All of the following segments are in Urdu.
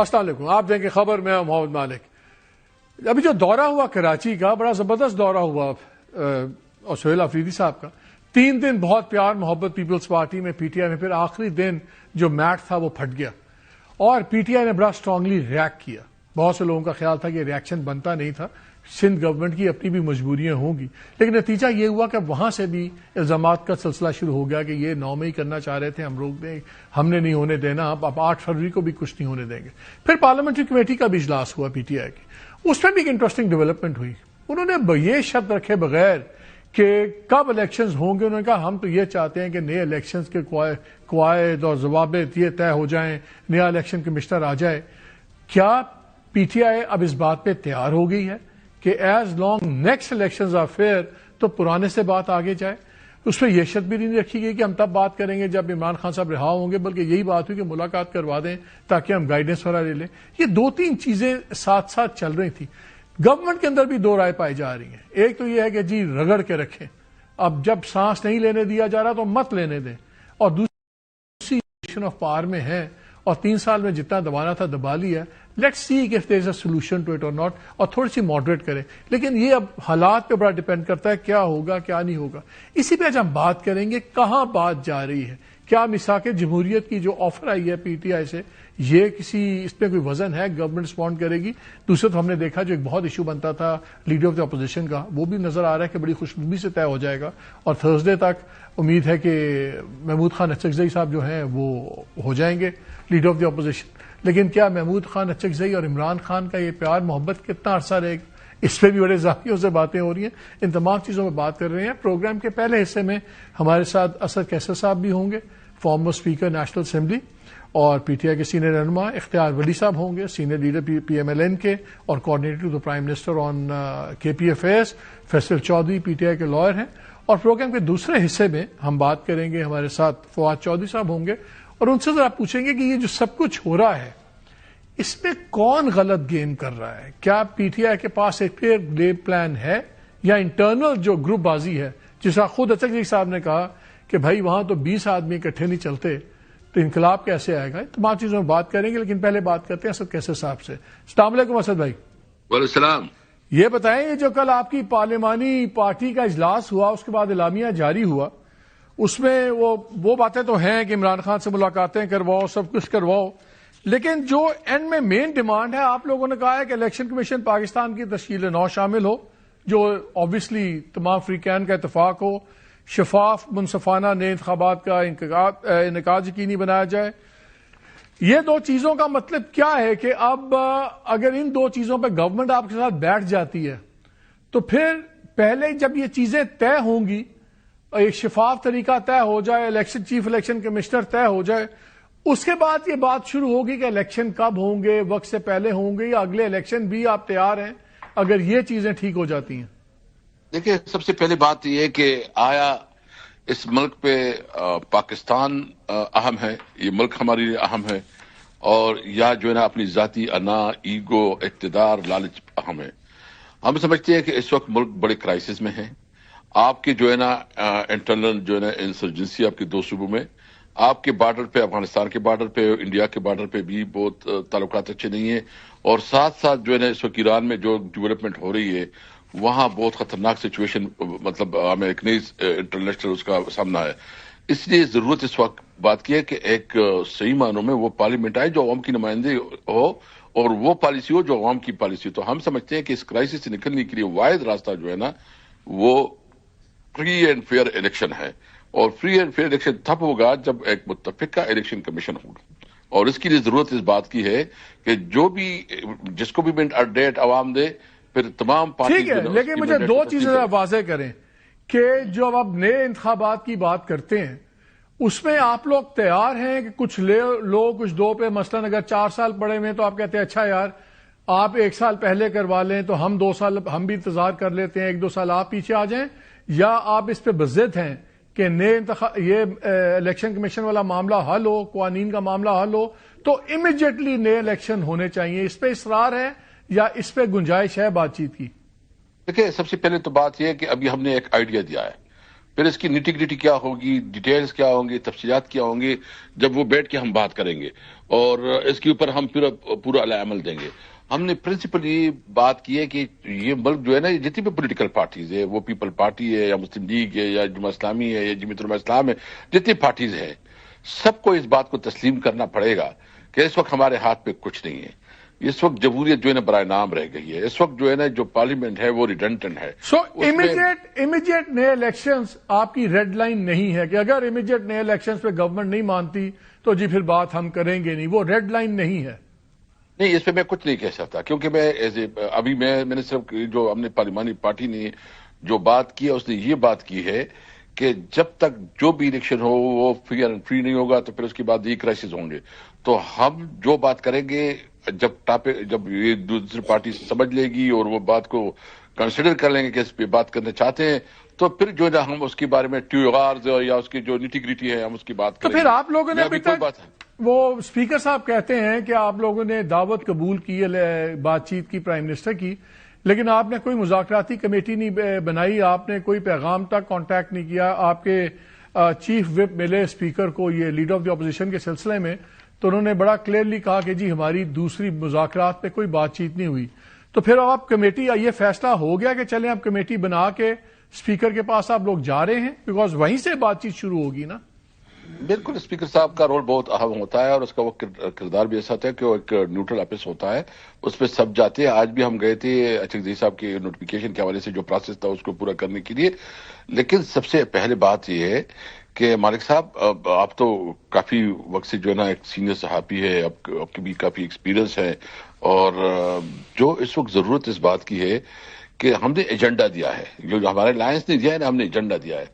السلام علیکم. آپ دیکھیں خبر میں محمد مالک. ابھی جو دورہ ہوا کراچی کا بڑا زبردست دورہ ہوا سہیل آفریدی صاحب کا. 3 دن بہت پیار محبت پیپلز پارٹی میں پی ٹی آئی میں، پھر آخری دن جو میٹ تھا وہ پھٹ گیا اور پی ٹی آئی نے بڑا اسٹرانگلی ریئیکٹ کیا. بہت سے لوگوں کا خیال تھا کہ ریئیکشن بنتا نہیں تھا، سندھ گورنمنٹ کی اپنی بھی مجبوریاں ہوں گی، لیکن نتیجہ یہ ہوا کہ وہاں سے بھی الزامات کا سلسلہ شروع ہو گیا کہ یہ 9 مئی کرنا چاہ رہے تھے، ہم روک دیں، ہم نے نہیں ہونے دینا، اب 8 فروری کو بھی کچھ نہیں ہونے دیں گے. پھر پارلیمنٹری کمیٹی کا بھی اجلاس ہوا پی ٹی آئی کی، اس میں بھی ایک انٹرسٹنگ ڈیولپمنٹ ہوئی. انہوں نے یہ شرط رکھے بغیر کہ کب الیکشنز ہوں گے، انہوں نے کہا ہم تو یہ چاہتے ہیں کہ نئے الیکشنز کے قواعد اور ضوابط یہ طے ہو جائیں، نیا الیکشن کمشنر آ جائے. کیا پی ٹی آئی اب اس بات پہ تیار ہو گئی ہے کہ as long next elections are fair تو پرانے سے بات آگے جائے؟ اس میں یہ شرط بھی نہیں رکھی گئی کہ ہم تب بات کریں گے جب عمران خان صاحب رہا ہوں گے، بلکہ یہی بات ہوئی کہ ملاقات کروا دیں تاکہ ہم گائیڈنس وغیرہ لے لیں. یہ 2-3 چیزیں ساتھ ساتھ چل رہی تھیں. گورنمنٹ کے اندر بھی 2 رائے پائی جا رہی ہیں. ایک تو یہ ہے کہ جی رگڑ کے رکھیں، اب جب سانس نہیں لینے دیا جا رہا تو مت لینے دیں، اور دوسری پوزیشن آف پاور میں ہے اور 3 سال میں جتنا دبانا تھا دبا لیا. Let's see if there is a solution to it or not, اور تھوڑی سی ماڈریٹ کریں. لیکن یہ اب حالات پہ بڑا ڈیپینڈ کرتا ہے کیا ہوگا کیا نہیں ہوگا. اسی پہ آج ہم بات کریں گے کہاں بات جا رہی ہے. کیا میثاق جمہوریت کی جو آفر آئی ہے پی ٹی آئی سے، یہ اس پہ کوئی وزن ہے؟ گورنمنٹ رسپونڈ کرے گی؟ دوسرے تو ہم نے دیکھا جو ایک بہت ایشو بنتا تھا لیڈر آف دی اپوزیشن کا، وہ بھی نظر آ رہا ہے کہ بڑی خوشنودی سے طے ہو جائے گا، اور تھرسڈے تک امید ہے کہ محمود خان اچکزئی صاحب جو ہیں وہ ہو جائیں گے لیڈر آف دی اپوزیشن. لیکن کیا محمود خان اچکزئی اور عمران خان کا یہ پیار محبت کتنا عرصہ رہے گا؟ اس پہ بھی بڑے زاویوں سے باتیں ہو رہی ہیں. ان تمام چیزوں پہ بات کر رہے ہیں. پروگرام کے پہلے حصے میں ہمارے ساتھ اسد کیسر صاحب بھی ہوں گے، فارمر اسپیکر نیشنل اسمبلی اور پی ٹی آئی کے سینئر رہنما. اختیار ولی صاحب ہوں گے، senior leader P M L N کے اور coordinator to the prime minister on K P affairs. Faisal Chaudhry P T I کے لائر ہیں. اور پروگرام کے دوسرے حصے میں ہم بات کریں گے، ہمارے ساتھ فواد چودھری صاحب ہوں گے اور ان سے ذرا پوچھیں گے کہ یہ جو سب کچھ ہو رہا ہے اس میں کون غلط گیم کر رہا ہے؟ کیا پی ٹی آئی کے پاس ایک کلیئر گیم پلان ہے یا انٹرنل جو گروپ بازی ہے، جس طرح خود اچکزئی صاحب نے کہا کہ بھائی وہاں تو 20 آدمی اکٹھے نہیں چلتے تو انقلاب کیسے آئے گا؟ تمام چیزوں میں بات کریں گے، لیکن پہلے بات کرتے ہیں اسد کیسر صاحب سے. السلام علیکم اسد بھائی. وعلیکم السلام. یہ بتائیں، یہ جو کل آپ کی پارلیمانی پارٹی کا اجلاس ہوا، اس کے بعد اعلامیہ جاری ہوا، اس میں وہ باتیں تو ہیں کہ عمران خان سے ملاقاتیں کرواؤ، سب کچھ کرواؤ، لیکن جو اینڈ میں مین ڈیمانڈ ہے، آپ لوگوں نے کہا ہے کہ الیکشن کمیشن پاکستان کی تشکیل نو شامل ہو، جو آبویسلی تمام فریقین کا اتفاق ہو، شفاف منصفانہ نئے انتخابات کا انعقاد یقینی بنایا جائے. یہ 2 چیزوں کا مطلب کیا ہے کہ اب اگر ان 2 چیزوں پہ گورنمنٹ آپ کے ساتھ بیٹھ جاتی ہے تو پھر پہلے جب یہ چیزیں طے ہوں گی، ایک شفاف طریقہ طے ہو جائے، چیف الیکشن کمشنر طے ہو جائے، اس کے بعد یہ بات شروع ہوگی کہ الیکشن کب ہوں گے، وقت سے پہلے ہوں گے یا اگلے الیکشن بھی آپ تیار ہیں اگر یہ چیزیں ٹھیک ہو جاتی ہیں؟ دیکھیں، سب سے پہلی بات یہ کہ آیا اس ملک پہ پاکستان اہم ہے، یہ ملک ہمارے لیے اہم ہے، اور یا جو ہے نا اپنی ذاتی انا، ایگو، اقتدار، لالچ اہم ہے. ہم سمجھتے ہیں کہ اس وقت ملک بڑے کرائسس میں ہے. آپ کے جو ہے نا انٹرنل جو ہے نا انسرجنسی آپ کے 2 صوبوں میں، آپ کے بارڈر پہ، افغانستان کے بارڈر پہ، انڈیا کے بارڈر پہ بھی بہت تعلقات اچھے نہیں ہیں، اور ساتھ ساتھ جو ہے نا اس وقت ایران میں جو ڈیولپمنٹ ہو رہی ہے وہاں بہت خطرناک سچویشن، مطلب ہمیں ایک نئی انٹرنیشنل اس کا سامنا ہے. اس لیے ضرورت اس وقت بات کی ہے کہ ایک صحیح معنوں میں وہ پارلیمنٹ آئے جو عوام کی نمائندے ہو، اور وہ پالیسی ہو جو عوام کی پالیسی ہو. تو ہم سمجھتے ہیں کہ اس کرائسس سے نکلنے کے لیے واحد راستہ جو ہے نا وہ فری اینڈ فیئر الیکشن ہے، اور فری اینڈ فیئر الیکشن تب ہوگا جب ایک متفقہ الیکشن کمیشن ہوگا. اور اس کے لیے ضرورت اس بات کی ہے کہ جو بھی جس کو بھی مینڈیٹ عوام دے، پھر تمام پارٹی. ٹھیک ہے، لیکن مجھے 2 چیزیں واضح کریں کہ جو اب نئے انتخابات کی بات کرتے ہیں اس میں آپ لوگ تیار ہیں کہ کچھ لو کچھ 2 پہ، مثلا اگر 4 سال پڑے ہوئے تو آپ کہتے ہیں اچھا یار آپ 1 سال پہلے کروا لیں تو ہم 2 سال ہم بھی انتظار کر لیتے ہیں، 1-2 سال آپ پیچھے آ جائیں، یا آپ اس پہ بضد ہیں کہ یہ الیکشن کمیشن والا معاملہ حل ہو، قوانین کا معاملہ حل ہو تو امیڈیٹلی نئے الیکشن ہونے چاہیے؟ اس پہ اصرار ہے یا اس پہ گنجائش ہے بات چیت کی؟ دیکھیں، سب سے پہلے تو بات یہ ہے کہ ابھی ہم نے ایک آئیڈیا دیا ہے. پھر اس کی نیٹی گریٹی کیا ہوگی، ڈیٹیلز کیا ہوں گی، تفصیلات کیا ہوں گے، جب وہ بیٹھ کے ہم بات کریں گے اور اس کے اوپر ہم پھر پورا عمل دیں گے. ہم نے پرنسپلی بات کی ہے کہ یہ ملک جو ہے نا، جتنی بھی پولیٹیکل پارٹیز ہے، وہ پیپل پارٹی ہے یا مسلم لیگ ہے یا جماعت اسلامی ہے یا جمعیت علماء اسلام ہے، جتنی پارٹیز ہیں، سب کو اس بات کو تسلیم کرنا پڑے گا کہ اس وقت ہمارے ہاتھ پہ کچھ نہیں ہے. اس وقت جمہوریت جو ہے نا برائے نام رہ گئی ہے. اس وقت جو ہے نا جو پارلیمنٹ ہے وہ ریڈنڈنٹ ہے. سو امیڈیٹ نئے الیکشنز آپ کی ریڈ لائن نہیں ہے کہ اگر امیڈیٹ نئے الیکشنز پہ گورنمنٹ نہیں مانتی تو جی پھر بات ہم کریں گے نہیں، وہ ریڈ لائن نہیں ہے؟ نہیں، اس پہ میں کچھ نہیں کہہ سکتا، کیونکہ میں ابھی میں نے صرف جو ہم نے پارلیمانی پارٹی نے جو بات کی ہے، اس نے یہ بات کی ہے کہ جب تک جو بھی الیکشن ہو وہ فیئر اینڈ فری نہیں ہوگا تو پھر اس کے بعد یہ کرائسس ہوں گے. تو ہم جو بات کریں گے جب یہ دوسری پارٹی سمجھ لے گی اور وہ بات کو کنسیڈر کر لیں گے کہ اس پہ بات کرنا چاہتے ہیں، تو پھر جو ہے ہم اس کے بارے میں ٹیوغارز یا اس کی جو نیٹی گریٹی ہے ہم اس کی بات کریں گے. تو پھر آپ لوگوں نے ابھی تک وہ اسپیکر صاحب کہتے ہیں کہ آپ لوگوں نے دعوت قبول کی ہے بات چیت کی پرائم منسٹر کی، لیکن آپ نے کوئی مذاکراتی کمیٹی نہیں بنائی، آپ نے کوئی پیغام تک کانٹیکٹ نہیں کیا. آپ کے چیف وپ ملے اسپیکر کو یہ لیڈر آف دی اپوزیشن کے سلسلے میں، تو انہوں نے بڑا کلیئرلی کہا کہ جی ہماری دوسری مذاکرات پہ کوئی بات چیت نہیں ہوئی. تو پھر آپ کمیٹی، یہ فیصلہ ہو گیا کہ چلیں آپ کمیٹی بنا کے اسپیکر کے پاس آپ لوگ جا رہے ہیں، بیکاز وہیں سے بات چیت شروع ہوگی نا؟ بالکل، اسپیکر صاحب کا رول بہت اہم ہوتا ہے اور اس کا وہ کردار بھی ایسا ہوتا ہے کہ وہ ایک نیوٹرل آفس ہوتا ہے، اس پہ سب جاتے ہیں. آج بھی ہم گئے تھے اچھک صاحب کے نوٹیفیکیشن کے حوالے سے جو پروسیس تھا اس کو پورا کرنے کے لیے. لیکن سب سے پہلے بات یہ ہے کہ مالک صاحب آپ تو کافی وقت سے جو ہے نا ایک سینئر صحافی ہے، آپ کی بھی کافی ایکسپیرینس ہے، اور جو اس وقت ضرورت اس بات کی ہے کہ ہم نے ایجنڈا دیا ہے، جو ہمارے لائنس نے دیا ہے نا، ہم نے ایجنڈا دیا ہے.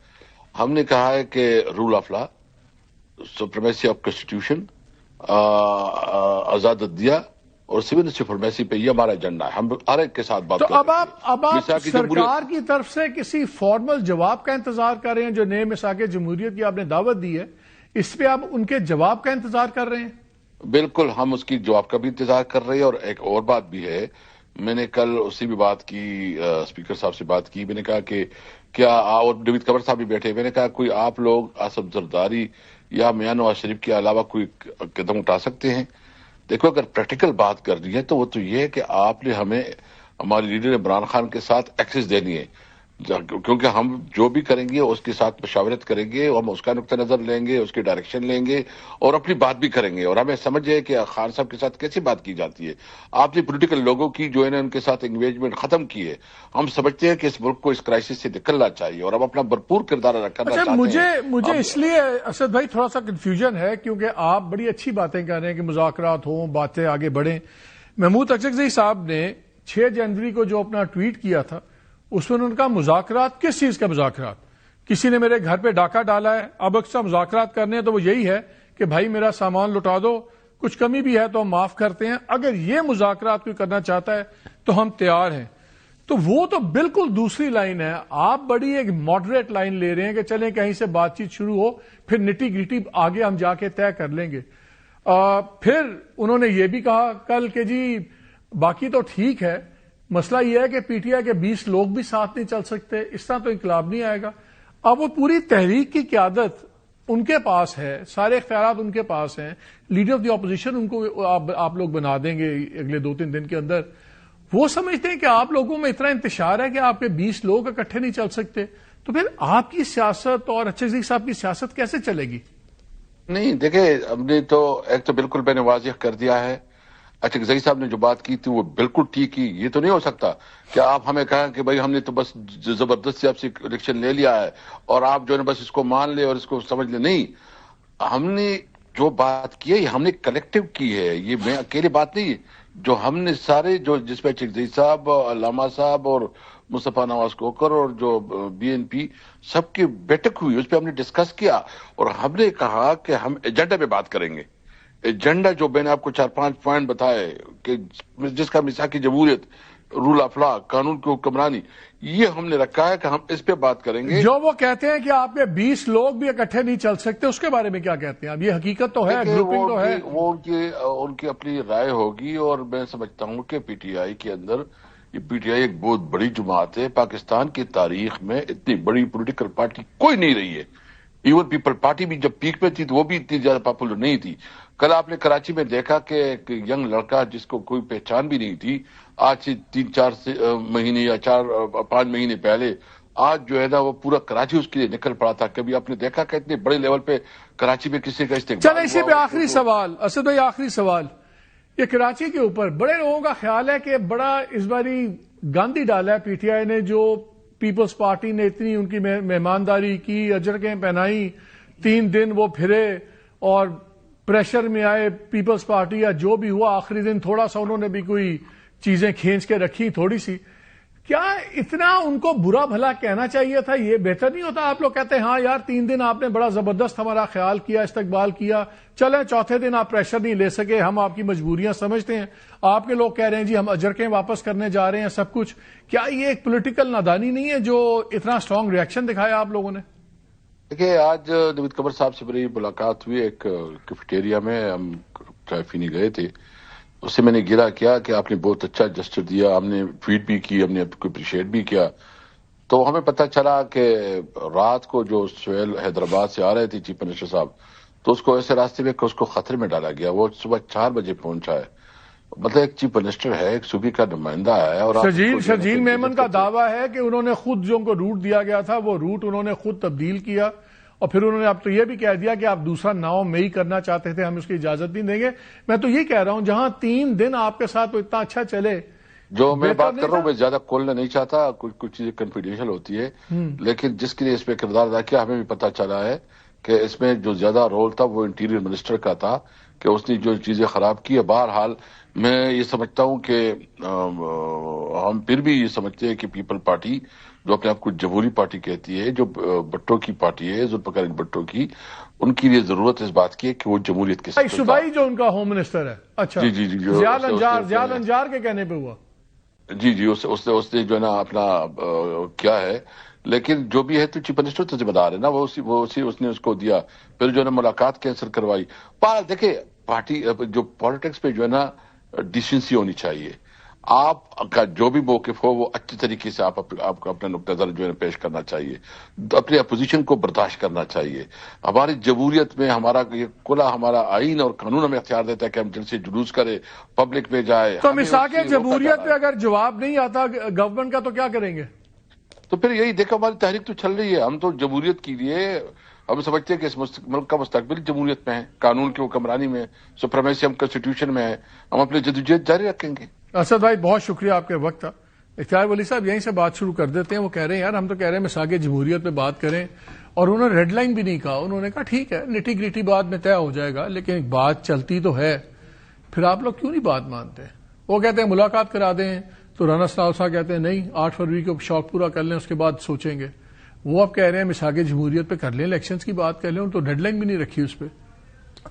ہم نے کہا ہے کہ rule of law, supremacy of constitution, آزاد عدلیہ اور سول سپریمیسی پہ یہ ہمارا ایجنڈا ہے. ہم ہر ایک کے ساتھ بات کرتے ہیں. تو اب آپ سرکار کی طرف سے کسی فارمل جواب کا انتظار کر رہے ہیں؟ جو نئے مساق جمہوریت کی آپ نے دعوت دی ہے، اس پہ آپ ان کے جواب کا انتظار کر رہے ہیں؟ بالکل، ہم اس کی جواب کا بھی انتظار کر رہے ہیں. اور ایک اور بات بھی ہے، میں نے کل اس سے بھی بات کی، اسپیکر صاحب سے بات کی. میں نے کہا کہ کیا، اور ڈیوڈ قمر صاحب بھی بیٹھے، میں نے کہا کوئی آپ لوگ آصف زرداری یا میاں نواز شریف کے علاوہ کوئی قدم اٹھا سکتے ہیں؟ دیکھو، اگر پریکٹیکل بات کرنی ہے تو وہ تو یہ ہے کہ آپ نے ہمیں ہمارے لیڈر عمران خان کے ساتھ ایکسس دینی ہے، کیونکہ ہم جو بھی کریں گے اس کے ساتھ مشاورت کریں گے، ہم اس کا نقطہ نظر لیں گے، اس کی ڈائریکشن لیں گے اور اپنی بات بھی کریں گے. اور ہمیں سمجھے کہ خان صاحب کے ساتھ کیسی بات کی جاتی ہے. آپ نے پولیٹیکل لوگوں کی جو ہے نا ان کے ساتھ انگیجمنٹ ختم کی ہے. ہم سمجھتے ہیں کہ اس ملک کو اس کرائسس سے نکلنا چاہیے اور ہم اپنا بھرپور کردار ادا کرنا چاہتے ہیں. مجھے اس لیے اسد بھائی تھوڑا سا کنفیوژن ہے، کیونکہ آپ بڑی اچھی باتیں کر رہے ہیں کہ مذاکرات ہوں، باتیں آگے بڑھیں. محمود اکشکزئی صاحب نے 6 جنوری کو جو اپنا ٹویٹ کیا تھا، اس میں انہوں نے کہا مذاکرات کس چیز کا مذاکرات؟ کسی نے میرے گھر پہ ڈاکہ ڈالا ہے، اب اکثر مذاکرات کرنے ہیں تو وہ یہی ہے کہ بھائی میرا سامان لٹا دو، کچھ کمی بھی ہے تو ہم معاف کرتے ہیں، اگر یہ مذاکرات کوئی کرنا چاہتا ہے تو ہم تیار ہیں. تو وہ تو بالکل دوسری لائن ہے. آپ بڑی ایک ماڈریٹ لائن لے رہے ہیں کہ چلیں کہیں سے بات چیت شروع ہو، پھر نٹی گریٹی آگے ہم جا کے طے کر لیں گے. پھر انہوں نے یہ بھی کہا کل کہ جی باقی تو ٹھیک ہے، مسئلہ یہ ہے کہ پی ٹی آئی کے 20 لوگ بھی ساتھ نہیں چل سکتے، اس طرح تو انقلاب نہیں آئے گا. اب وہ پوری تحریک کی قیادت ان کے پاس ہے، سارے اختیارات ان کے پاس ہیں، لیڈر آف دی اپوزیشن ان کو آپ لوگ بنا دیں گے اگلے 2-3 دن کے اندر. وہ سمجھتے ہیں کہ آپ لوگوں میں اتنا انتشار ہے کہ آپ کے 20 لوگ اکٹھے نہیں چل سکتے، تو پھر آپ کی سیاست اور اچھک صاحب کی سیاست کیسے چلے گی؟ نہیں دیکھیں، ہم نے تو ایک تو بالکل میں نے واضح کر دیا ہے. اچھک صاحب نے جو بات کی تھی وہ بالکل ٹھیک کی. یہ تو نہیں ہو سکتا کہ آپ ہمیں کہیں کہ بھائی ہم نے تو بس زبردستی آپ سے الیکشن لے لیا ہے اور آپ جو ہے بس اس کو مان لے اور اس کو سمجھ لے. نہیں، ہم نے جو بات کی ہے یہ ہم نے کلیکٹیو کی ہے، یہ میں اکیلے بات نہیں ہے. جو ہم نے سارے جو جس میں اچھک صاحب، علامہ صاحب اور مصطفیٰ نواز کوکر اور جو بی این پی سب کی بیٹھک ہوئی، اس پہ ہم نے ڈسکس کیا اور ہم نے کہا کہ ہم ایجنڈا پہ بات کریں گے. ایجنڈا جو میں نے آپ کو 4-5 پوائنٹ بتائے کہ جس کا میثاق جمہوریت، رول آف لا، قانون کی حکمرانی، یہ ہم نے رکھا ہے کہ ہم اس پہ بات کریں گے. جو وہ کہتے ہیں کہ آپ کے 20 لوگ بھی اکٹھے نہیں چل سکتے، اس کے بارے میں کیا کہتے ہیں؟ اب یہ حقیقت تو ہے، گروپنگ تو ہے. وہ ان کی اپنی رائے ہوگی اور میں سمجھتا ہوں کہ پی ٹی آئی کے اندر یہ پی ٹی آئی ایک بہت بڑی جماعت ہے. پاکستان کی تاریخ میں اتنی بڑی پولیٹیکل پارٹی کوئی نہیں رہی ہے. ایون پیپل پارٹی بھی جب پیک پہ تھی تو وہ بھی اتنی زیادہ پاپولر نہیں تھی. کل آپ نے کراچی میں دیکھا کہ ایک ینگ لڑکا جس کو کوئی پہچان بھی نہیں تھی، آج سے 3-4 مہینے یا 4-5 مہینے پہلے آج جو ہے نا وہ پورا کراچی اس کے لیے نکل پڑا تھا. کبھی آپ نے دیکھا کہ اتنے بڑے لیول پہ کراچی میں کسی کا استقبال چلیں اسی پہ آخری سوال اسد بھائی، آخری سوال یہ کراچی کے اوپر بڑے لوگوں کا خیال ہے کہ بڑا اس باری گاندھی ڈالا ہے پی ٹی آئی نے، جو پیپلز پارٹی نے اتنی ان کی مہمانداری کی، اجرکیں پہنائی، 3 دن وہ پھرے اور پریشر میں آئے پیپلز پارٹی یا جو بھی ہوا، آخری دن تھوڑا سا انہوں نے بھی کوئی چیزیں کھینچ کے رکھی تھوڑی سی. کیا اتنا ان کو برا بھلا کہنا چاہیے تھا؟ یہ بہتر نہیں ہوتا؟ آپ لوگ کہتے ہیں ہاں یار 3 دن آپ نے بڑا زبردست ہمارا خیال کیا، استقبال کیا، چلیں چوتھے دن آپ پریشر نہیں لے سکے، ہم آپ کی مجبوریاں سمجھتے ہیں. آپ کے لوگ کہہ رہے ہیں جی ہم اجرکیں واپس کرنے جا رہے ہیں سب کچھ. کیا یہ ایک پولیٹیکل نادانی نہیں ہے جو اتنا اسٹرانگ ریئیکشن دکھایا آپ لوگوں نے؟ دیکھیے آج نوید قمر صاحب سے میری ملاقات ہوئی ایک کیفیٹیریا میں، ہم چائے پینے گئے تھے. اس سے میں نے گرا کیا کہ آپ نے بہت اچھا جسچر دیا، ہم نے ٹویٹ بھی کی، ہم نے آپ کو اپریشیٹ بھی کیا. تو ہمیں پتہ چلا کہ رات کو جو سہیل حیدرآباد سے آ رہے تھے چیف منسٹر صاحب، تو اس کو ایسے راستے میں کہ اس کو خطرے میں ڈالا گیا. وہ صبح 4 بجے پہنچا ہے. مطلب ایک چیف منسٹر ہے، ایک صوبے کا نمائندہ ہے. اور شرجیل میمن کا دعویٰ ہے کہ انہوں نے خود جو ان کو روٹ دیا گیا تھا وہ روٹ انہوں نے خود تبدیل کیا، اور پھر انہوں نے اب تو یہ بھی کہہ دیا کہ آپ دوسرا 9 مئی کرنا چاہتے تھے، ہم اس کی اجازت نہیں دیں گے. میں تو یہ کہہ رہا ہوں جہاں 3 دن آپ کے ساتھ تو اتنا اچھا چلے. جو میں بات کر رہا ہوں میں زیادہ کھولنا نہیں چاہتا، کچھ چیزیں کنفیڈینشیل ہوتی ہے، لیکن جس کے لیے اس پہ کردار ادا کیا ہمیں بھی پتہ چلا ہے کہ اس میں جو زیادہ رول تھا وہ انٹیریئر منسٹر کا تھا کہ اس نے جو چیزیں خراب کی ہے. بہرحال میں یہ سمجھتا ہوں کہ ہم پھر بھی یہ سمجھتے ہیں کہ پیپل پارٹی جو اپنے آپ کو جمہوری پارٹی کہتی ہے، جو بھٹو کی پارٹی ہے، ذوالفقار بھٹو کی، ان کی لیے ضرورت اس بات کی ہے کہ وہ جمہوریت کے ساتھ صوبائی جو ان کا ہوم منسٹر ہے. اچھا جی زیاد انجار کے کہنے پہ ہوا. جی اس نے جو ہے نا اپنا کیا ہے، لیکن جو بھی ہے تو چیف منسٹر تو ذمہ دار ہے نا، اس نے اس کو دیا. پھر جو ہے نا ملاقات کینسل کروائی. دیکھیں پارٹی جو پالیٹکس پہ جو ہے نا ڈیسنسی ہونی چاہیے. آپ کا جو بھی موقف ہو وہ اچھی طریقے سے آپ کو اپنا نقطہ نظر جو ہے پیش کرنا چاہیے، اپنی اپوزیشن کو برداشت کرنا چاہیے. ہماری جمہوریت میں ہمارا یہ کھلا ہمارا آئین اور قانون ہمیں اختیار دیتا ہے کہ ہم جلسے جلوس کریں، پبلک میں جائے. تو مساق جمہوریت پہ اگر جواب نہیں آتا گورنمنٹ کا تو کیا کریں گے؟ تو پھر یہی دیکھو ہماری تحریک تو چل رہی ہے. ہم تو جمہوریت کے لیے ہم سمجھتے ہیں کہ اس ملک کا مستقبل جمہوریت میں ہے، قانون کی حکمرانی میں، سپریمیسی ہم کنسٹیٹیوشن میں ہے. ہم اپنی جدوجہد جاری رکھیں گے. اسد بھائی بہت شکریہ آپ کے وقت کا. اختیار ولی صاحب یہیں سے بات شروع کر دیتے ہیں. وہ کہہ رہے ہیں یار ہم تو کہہ رہے ہیں مساق جمہوریت پہ بات کریں، اور انہوں نے ریڈ لائن بھی نہیں کہا. انہوں نے کہا ٹھیک ہے نٹی گریٹی بات میں طے ہو جائے گا، لیکن ایک بات چلتی تو ہے. پھر آپ لوگ کیوں نہیں بات مانتے؟ وہ کہتے ہیں ملاقات کرا دیں، تو رانا ثناء صاحب کہتے ہیں نہیں 8 فروری کو شوق پورا کر لیں اس کے بعد سوچیں گے. وہ اب کہہ رہے ہیں مساق جمہوریت پہ کر لیں، الیکشنز کی بات کر لیں. ان تو ڈیڈ لائن بھی نہیں رکھی اس پہ.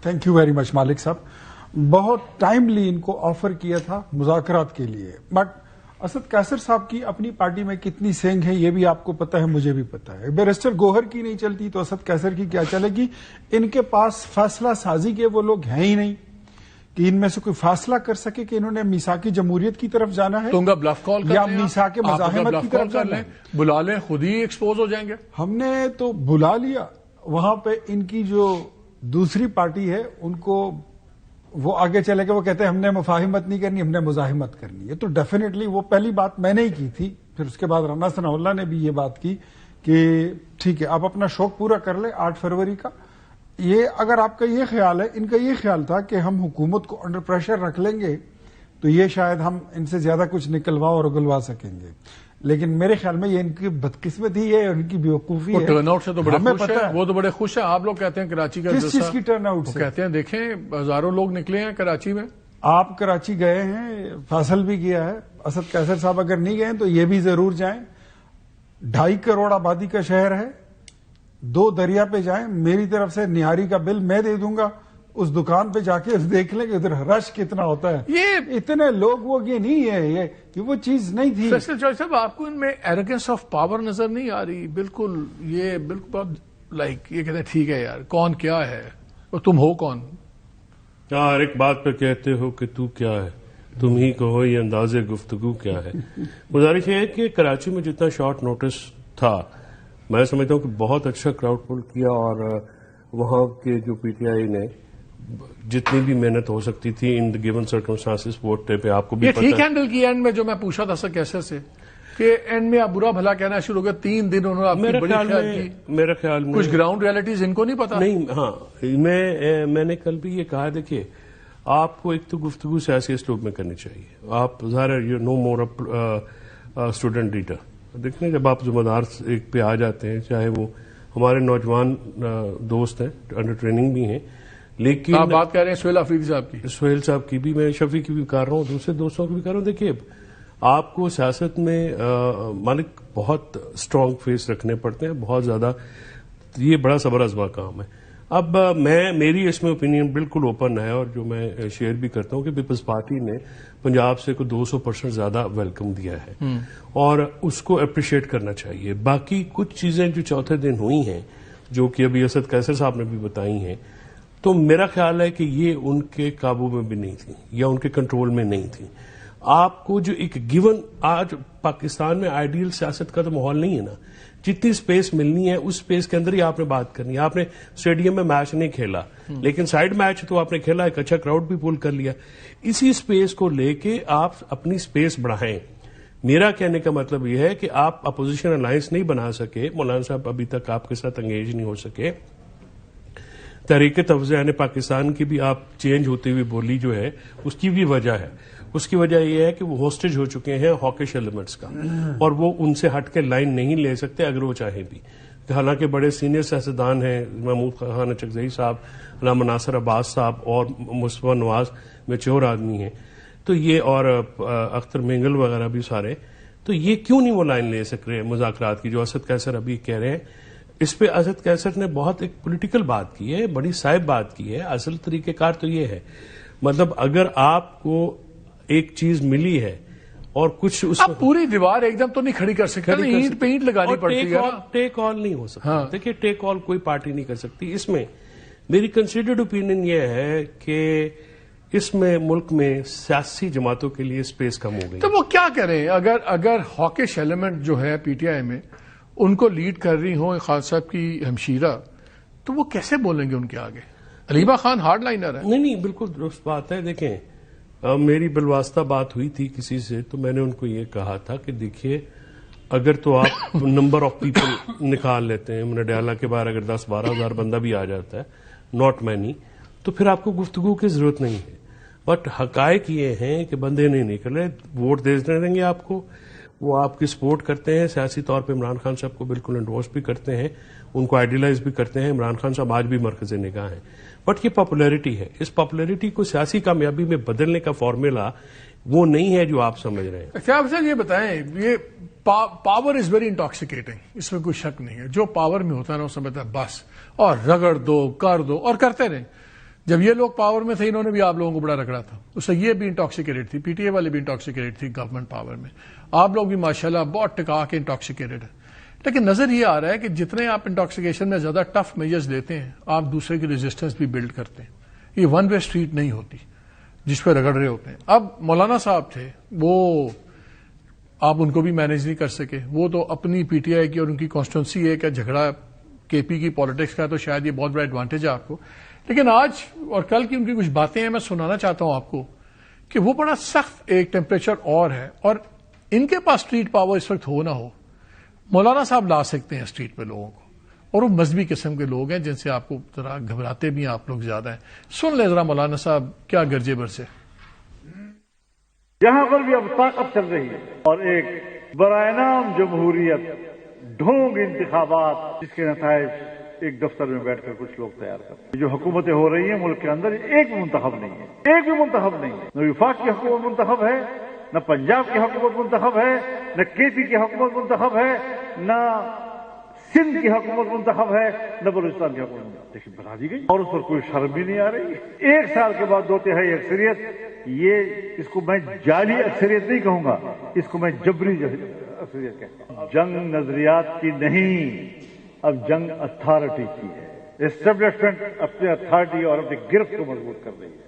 تھینک یو ویری مچ مالک صاحب. بہت ٹائملی ان کو آفر کیا تھا مذاکرات کے لیے، بٹ اسد قیصر صاحب کی اپنی پارٹی میں کتنی سینگ ہے یہ بھی آپ کو پتا ہے، مجھے بھی پتا ہے. بیرسٹر گوہر کی نہیں چلتی تو اسد قیصر کی کیا چلے گی؟ ان کے پاس فیصلہ سازی کے وہ لوگ ہیں ہی نہیں کہ ان میں سے کوئی فیصلہ کر سکے کہ انہوں نے میثاق جمہوریت کی طرف جانا ہے تو ان کا بلف کال یا میثاق مزاحمت کی طرف جانا ہے. بلا لیں، خود ہی ایکسپوز ہو جائیں گے. ہم نے تو بلا لیا. وہاں پہ ان کی جو دوسری پارٹی ہے ان کو وہ آگے چلے گئے، وہ کہتے ہیں ہم نے مفاہمت نہیں کرنی، ہم نے مزاحمت کرنی ہے. تو ڈیفینیٹلی وہ پہلی بات میں نے ہی کی تھی. پھر اس کے بعد رانا ثناء اللہ نے بھی یہ بات کی کہ ٹھیک ہے آپ اپنا شوق پورا کر لیں 8 فروری کا. یہ اگر آپ کا یہ خیال ہے، ان کا یہ خیال تھا کہ ہم حکومت کو انڈر پریشر رکھ لیں گے تو یہ شاید ہم ان سے زیادہ کچھ نکلوا اور اگلوا سکیں گے. لیکن میرے خیال میں یہ ان کی بدقسمتی ہے، ان کی بیوقوفی ہے. ٹرن آؤٹ سے تو بڑے خوش ہیں، وہ تو بڑے خوش ہیں. آپ لوگ کہتے ہیں کراچی کا کس چیز کی ٹرن آؤٹ سے؟ کہتے ہیں دیکھیں ہزاروں لوگ نکلے ہیں کراچی میں. آپ کراچی گئے ہیں، فیصل بھی کیا ہے. اسد قیصر صاحب اگر نہیں گئے تو یہ بھی ضرور جائیں. 2.5 کروڑ آبادی کا شہر ہے. 2 دریا پہ جائیں، میری طرف سے نہاری کا بل میں دے دوں گا. اس دکان پہ جا کے دیکھ لیں کہ ادھر رش کتنا ہوتا ہے. یہ اتنے لوگ وہ یہ نہیں ہے، یہ وہ چیز نہیں تھی. فیصل چوہدری صاحب آپ کو ان میں ایروگنس آف پاور نظر نہیں آ رہی؟ بالکل یہ بالکل لائک یہ کہتے ہیں ٹھیک ہے یار کون کیا ہے اور تم ہو کون؟ کیا ہر ایک بات پہ کہتے ہو کہ تو کیا ہے؟ تم ہی کہو یہ انداز گفتگو کیا ہے. گزارش یہ ہے کہ کراچی میں جتنا شارٹ نوٹس تھا میں سمجھتا ہوں کہ بہت اچھا کراؤڈ پل کیا, اور وہاں کے جو پی ٹی آئی نے جتنی بھی محنت ہو سکتی تھی ان گیون سرکمسٹانسز ووٹ پہ آپ کو بھی یہ ٹھیک ہینڈل کیا اینڈ میں جو میں پوچھا تھا سر کیسے سے کہ اینڈ میں آپ برا بھلا کہنا شروع ہو گیا 3 دن انہوں نے آپ کی بڑی خیال کی. میرے خیال میں کچھ گراؤنڈ ریالٹیز ان کو نہیں پتا نہیں. ہاں میں نے کل بھی یہ کہا, دیکھیے آپ کو ایک تو گفتگو سیاسی اسلوب میں کرنی چاہیے. آپ ظاہر you know more student leader. دیکھیں جب آپ ذمہ دار ایک پہ آ جاتے ہیں, چاہے وہ ہمارے نوجوان دوست ہیں انڈر ٹریننگ بھی ہیں, لیکن آپ بات کر رہے ہیں سہیل آفریدی صاحب کی, سہیل صاحب کی بھی, میں شفیع کی بھی کر رہا ہوں, دوسرے دوستوں کی بھی کر رہا ہوں. دیکھیے آپ کو سیاست میں مالک بہت اسٹرانگ فیس رکھنے پڑتے ہیں, بہت زیادہ, یہ بڑا صبر آزما کام ہے. اب میری اس میں اوپینین بالکل اوپن ہے, اور جو میں شیئر بھی کرتا ہوں کہ پیپلز پارٹی نے پنجاب سے کوئی 200% زیادہ ویلکم دیا ہے, اور اس کو اپریشیٹ کرنا چاہیے. باقی کچھ چیزیں جو چوتھے دن ہوئی ہیں جو کہ ابھی اسد قیصر صاحب نے بھی بتائی ہیں, تو میرا خیال ہے کہ یہ ان کے قابو میں بھی نہیں تھی یا ان کے کنٹرول میں نہیں تھی. آپ کو جو ایک گیون, آج پاکستان میں آئیڈیل سیاست کا تو ماحول نہیں ہے نا. جتنی سپیس ملنی ہے اس سپیس کے اندر ہی آپ نے بات کرنی ہے. آپ نے اسٹیڈیم میں میچ نہیں کھیلا, لیکن سائیڈ میچ تو آپ نے کھیلا, ایک اچھا کراؤڈ بھی پول کر لیا. اسی سپیس کو لے کے آپ اپنی سپیس بڑھائیں. میرا کہنے کا مطلب یہ ہے کہ آپ اپوزیشن الائنس نہیں بنا سکے, مولانا صاحب ابھی تک آپ کے ساتھ انگیج نہیں ہو سکے. تحریک تفضیٰ پاکستان کی بھی آپ چینج ہوتی ہوئی بولی جو ہے اس کی بھی وجہ ہے. اس کی وجہ یہ ہے کہ وہ ہوسٹیج ہو چکے ہیں ہاکش ایلیمنٹس کا, اور وہ ان سے ہٹ کے لائن نہیں لے سکتے اگر وہ چاہیں بھی. حالانکہ بڑے سینئر سیاستدان ہیں, محمود خان چکزئی صاحب, علامہ ناصر عباس صاحب اور مصطفیٰ نواز میچور آدمی ہیں, تو یہ, اور اختر مینگل وغیرہ بھی سارے, تو یہ کیوں نہیں وہ لائن لے سک رہے مذاکرات کی جو اسد قیصر ابھی کہہ رہے ہیں. اس پہ اسد قیصر نے بہت ایک پولیٹیکل بات کی ہے, بڑی صاحب بات کی ہے. اصل طریقہ کار تو یہ ہے, مطلب اگر آپ کو ایک چیز ملی ہے اور کچھ اس آپ پوری دیوار ایک دم تو نہیں کھڑی کر سکتے, اینٹ پہ اینٹ لگانی پڑتی ہے. ٹیک آل نہیں ہو سکتا. دیکھیے ٹیک آل کوئی پارٹی نہیں کر سکتی. اس میں میری کنسیڈرڈ اوپینین یہ ہے کہ اس میں ملک میں سیاسی جماعتوں کے لیے سپیس کم ہو گئی. تو وہ کیا کریں اگر ہاکش ایلیمنٹ جو ہے پی ٹی آئی میں ان کو لیڈ کر رہی ہوں خان صاحب کی ہمشیرہ, تو وہ کیسے بولیں گے ان کے آگے؟ علیبہ خان ہارڈ لائنر ہے. نہیں بالکل درست بات ہے. دیکھیں میری بالواسطہ بات ہوئی تھی کسی سے, تو میں نے ان کو یہ کہا تھا کہ دیکھیے اگر تو آپ نمبر آف پیپل نکال لیتے ہیں, نڈیالہ کے باہر اگر 10-12 ہزار بندہ بھی آ جاتا ہے, ناٹ مینی, تو پھر آپ کو گفتگو کی ضرورت نہیں ہے. بٹ حقائق یہ ہیں کہ بندے نہیں نکلے, ووٹ دینے دیں گے آپ کو, وہ آپ کی سپورٹ کرتے ہیں سیاسی طور پہ. عمران خان صاحب کو بالکل انڈورس بھی کرتے ہیں, ان کو آئیڈیلائز بھی کرتے ہیں. عمران خان صاحب آج بھی مرکز نگاہ ہیں, بٹ یہ پاپولیرٹی ہے. اس پاپولیرٹی کو سیاسی کامیابی میں بدلنے کا فارمولا وہ نہیں ہے جو آپ سمجھ رہے ہیں. کیا صاحب یہ بتائیں, یہ پاور از ویری انٹاکسیکیٹنگ, اس میں کوئی شک نہیں ہے. جو پاور میں ہوتا ہے نا وہ سمجھتا ہے بس, اور رگڑ دو, کر دو, اور کرتے رہیں. جب یہ لوگ پاور میں تھے انہوں نے بھی آپ لوگوں کو بڑا رگڑا تھا, اس سے یہ بھی انٹاکسیکیٹڈ تھی, پی ٹی اے والے بھی انٹاکسیکیٹڈ تھی گورنمنٹ پاور میں. آپ لوگ بھی ماشاءاللہ بہت ٹکا کے انٹاکسیکیٹڈ ہیں. لیکن نظر یہ آ رہا ہے کہ جتنے آپ انٹاکسیکیشن میں زیادہ ٹف میجرز لیتے ہیں, آپ دوسرے کی ریزسٹنس بھی بلڈ کرتے ہیں. یہ ون وے اسٹریٹ نہیں ہوتی جس پہ رگڑ رہے ہوتے ہیں. اب مولانا صاحب تھے, وہ آپ ان کو بھی مینیج نہیں کر سکے. وہ تو اپنی پی ٹی آئی کی اور ان کی کانسٹیٹوئنسی ہے کہ جھگڑا کے پی کی پالیٹکس کا, تو شاید یہ بہت بڑا ایڈوانٹیج ہے آپ کو. لیکن آج اور کل کی ان کی کچھ باتیں ہیں, میں سنانا چاہتا ہوں آپ کو کہ وہ بڑا سخت ایک ٹیمپریچر اور ہے, اور ان کے پاس اسٹریٹ پاور اس وقت ہو نہ ہو, مولانا صاحب لا سکتے ہیں اسٹریٹ پہ لوگوں کو, اور وہ مذہبی قسم کے لوگ ہیں جن سے آپ کو ذرا گھبراتے بھی ہیں آپ لوگ زیادہ ہیں. سن لیں ذرا مولانا صاحب کیا گرجے بر سے. یہاں پر بھی اب طاقت چل رہی ہے, اور ایک برائے نام جمہوریت ڈھونگ انتخابات جس کے نتائج ایک دفتر میں بیٹھ کر کچھ لوگ تیار کرتے ہیں. جو حکومتیں ہو رہی ہیں ملک کے اندر, ایک بھی منتخب نہیں ہے, ایک بھی منتخب نہیں ہے. نہ وفاق کی حکومت منتخب ہے, نہ پنجاب کی حکومت منتخب ہے, نہ کے پی کی حکومت منتخب ہے, نہ سندھ کی حکومت منتخب ہے, نہ بلوچستان کی حکومت منتخب. لیکن بنا دی گئی, اور اس پر کوئی شرم بھی نہیں آ رہی. 1 سال کے بعد 2/3 اکثریت, یہ اس کو میں جعلی اکثریت نہیں کہوں گا, اس کو میں جبری اکثریت کہتا ہوں. جنگ نظریات کی نہیں, اب جنگ اتھارٹی کی ہے. اسٹیبلشمنٹ اپنے اتھارٹی اور اپنی گرفت کو مضبوط کر رہی ہے.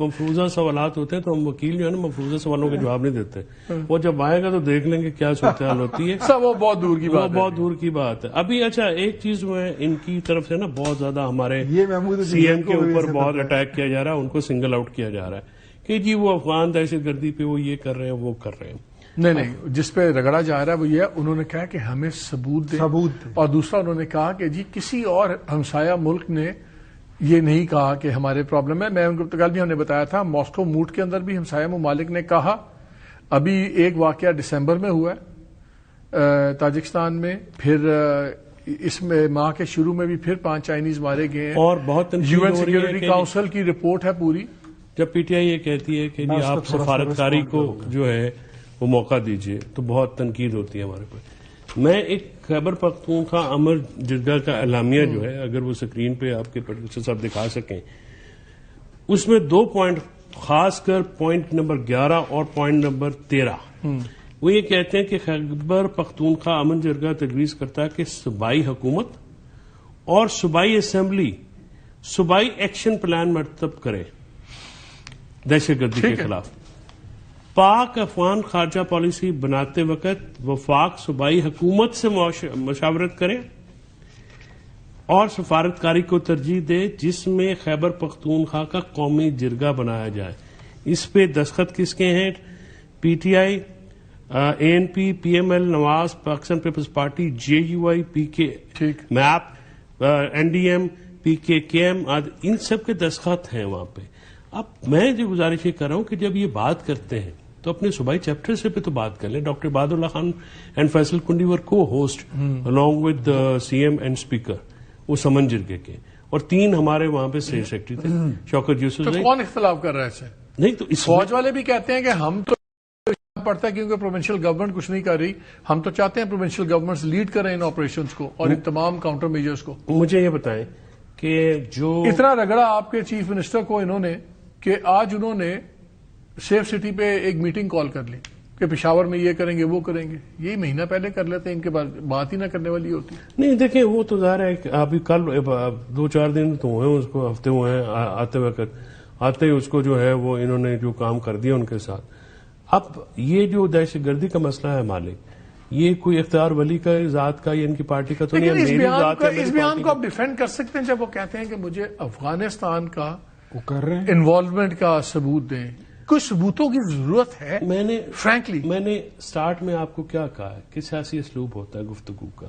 مفروضہ سوالات ہوتے ہیں تو ہم وکیل جو ہے نا مفروضہ سوالوں کے جواب نہیں دیتے. وہ جب آئے گا تو دیکھ لیں گے کیا صورتحال ہوتی ہے. سب وہ بہت دور کی وہ بات ہے. بہت دور کی بات ہے. ابھی اچھا ایک چیز میں ان کی طرف سے نا بہت زیادہ ہمارے یہ محمود سی ایم کے اوپر بہت اٹیک کیا جا رہا ہے, ان کو سنگل آؤٹ کیا جا رہا ہے کہ جی وہ افغان دہشت گردی پہ وہ یہ کر رہے ہیں وہ کر رہے ہیں. نہیں, جس پہ رگڑا جا رہا ہے وہ یہ ہے, انہوں نے کہا کہ ہمیں ثبوت دیں. اور دوسرا انہوں نے کہا کہ جی کسی اور ہمسایہ ملک نے یہ نہیں کہا کہ ہمارے پرابلم ہے. میں ان کو کل بھی ہم نے بتایا تھا ماسکو موٹ کے اندر بھی ہمسایہ ممالک نے کہا. ابھی ایک واقعہ دسمبر میں ہوا ہے تاجکستان میں, پھر اس میں ماہ کے شروع میں بھی پھر 5 چائنیز مارے گئے ہیں, اور بہت یو این سیکورٹی کاؤنسل کی رپورٹ ہے پوری. جب پی ٹی آئی یہ کہتی ہے کہ جی آپ سفارتکاری کو جو ہے وہ موقع دیجیے تو بہت تنقید ہوتی ہے ہمارے پاس. میں ایک خیبر پختونخوا امر جرگہ کا اعلامیہ جو ہے اگر وہ سکرین پہ آپ کے پروڈیوسر صاحب دکھا سکیں, اس میں 2 پوائنٹ خاص کر پوائنٹ نمبر 11 اور پوائنٹ نمبر 13 وہ یہ کہتے ہیں کہ خیبر پختونخوا امن جرگہ تجویز کرتا ہے کہ صوبائی حکومت اور صوبائی اسمبلی صوبائی ایکشن پلان مرتب کرے دہشت گردی کے خلاف. پاک افغان خارجہ پالیسی بناتے وقت وفاق صوبائی حکومت سے مشاورت کرے اور سفارتکاری کو ترجیح دے جس میں خیبر پختونخوا کا قومی جرگہ بنایا جائے. اس پہ دستخط کس کے ہیں؟ P T I, A N P, P M L, Nawaz, Pakistan Peoples Party, J U I, P K MAP, N D M, P K M, ان سب کے دستخط ہیں وہاں پہ. اب میں جو گزارش یہ کر رہا ہوں کہ جب یہ بات کرتے ہیں تو اپنے صوبائی چیپٹر سے پہ تو بات کر لیں. ڈاکٹر عباد اللہ Khan and Faisal Kundi were cohost along with C M and speaker وہ سمن جرگے کے, اور 3 ہمارے وہاں پہ اسٹیٹ سیکرٹری تھے شوکت یوسف. تو کون اختلاف کر رہا ہے اس سے؟ نہیں تو اس فوج والے بھی کہتے ہیں کہ ہم تو پڑتا ہے کیونکہ پروونشل گورنمنٹ کچھ نہیں کر رہی, ہم تو چاہتے ہیں پروونشل گورنمنٹ لیڈ کریں ان آپریشنز کو اور ان تمام کاؤنٹر میجرز کو. مجھے یہ بتائیں کہ جو اتنا رگڑا آپ کے چیف منسٹر کو انہوں نے کہ آج انہوں نے سیف سٹی پہ ایک میٹنگ کال کر لی کہ پشاور میں یہ کریں گے وہ کریں گے. یہی مہینہ پہلے کر لیتے ہیں, ان کے بعد بات ہی نہ کرنے والی ہوتی. نہیں دیکھیں وہ تو ظاہر ہے کہ ابھی کل 2-4 دن تو ہوئے اس کو, ہفتے ہوئے ہیں آتے وقت, آتے ہی اس کو جو ہے وہ انہوں نے جو کام کر دیا ان کے ساتھ. اب یہ جو دہشت گردی کا مسئلہ ہے مالک, یہ کوئی اختیار ولی کا ذات کا یا ان کی پارٹی کا تو نہیں ہے, میری ذات ہے. اس بیان کو آپ ڈیفینڈ کر سکتے ہیں جب وہ کہتے ہیں کہ مجھے افغانستان کا وہ کر رہے ہیں انوالومنٹ کا ثبوت دیں. کچھ ثبوتوں کی ضرورت ہے. فرینکلی میں نے سٹارٹ میں آپ کو کیا کہا ہے کہ سیاسی اسلوب ہوتا ہے گفتگو کا.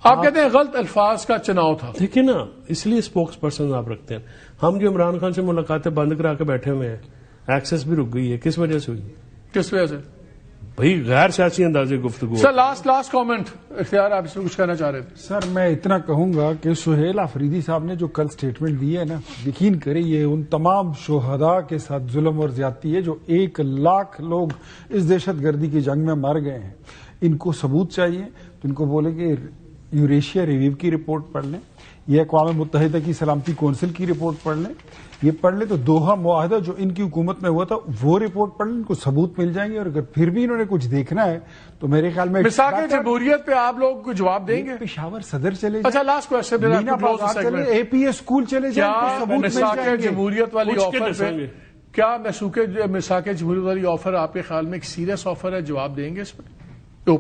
آپ کہتے ہیں غلط الفاظ کا چناؤ تھا. دیکھیں نا, اس لیے اسپوکس پرسن آپ رکھتے ہیں. ہم جو عمران خان سے ملاقاتیں بند کرا کے بیٹھے ہوئے ہیں, ایکسس بھی رک گئی ہے, کس وجہ سے ہوئی؟ کس وجہ سے؟ بھئی غیر سیاسی اندازے گفتگو. سر لاسٹ کامنٹ اختیار, آپ اس میں کچھ کہنا چاہ رہے تھے. سر میں اتنا کہوں گا کہ سہیل آفریدی صاحب نے جو کل سٹیٹمنٹ دی ہے نا, یقین کریں یہ ان تمام شہداء کے ساتھ ظلم اور زیادتی ہے جو 1 لاکھ لوگ اس دہشت گردی کی جنگ میں مر گئے ہیں. ان کو ثبوت چاہیے تو ان کو بولے کہ یوریشیا ریویو کی رپورٹ پڑھ لیں, یہ اقوام متحدہ کی سلامتی کونسل کی رپورٹ پڑھ لیں, یہ پڑھ لیں تو دوحہ معاہدہ جو ان کی حکومت میں ہوا تھا وہ رپورٹ پڑھ لیں, ان کو ثبوت مل جائیں گے. اور اگر پھر بھی انہوں نے کچھ دیکھنا ہے تو میرے خیال میں مساق جمہوریت پہ آپ لوگ کو جواب دیں گے. پشاور صدر چلے جائیں, اچھا لاسٹ کوشچن, اے پی ایس اسکول چلے جائیں, مساق جمہوریت والی آفر پہ کیا مساق جمہوریت والی آفر آپ کے خیال میں ایک سیریس آفر ہے؟ جواب دیں گے اس پہ؟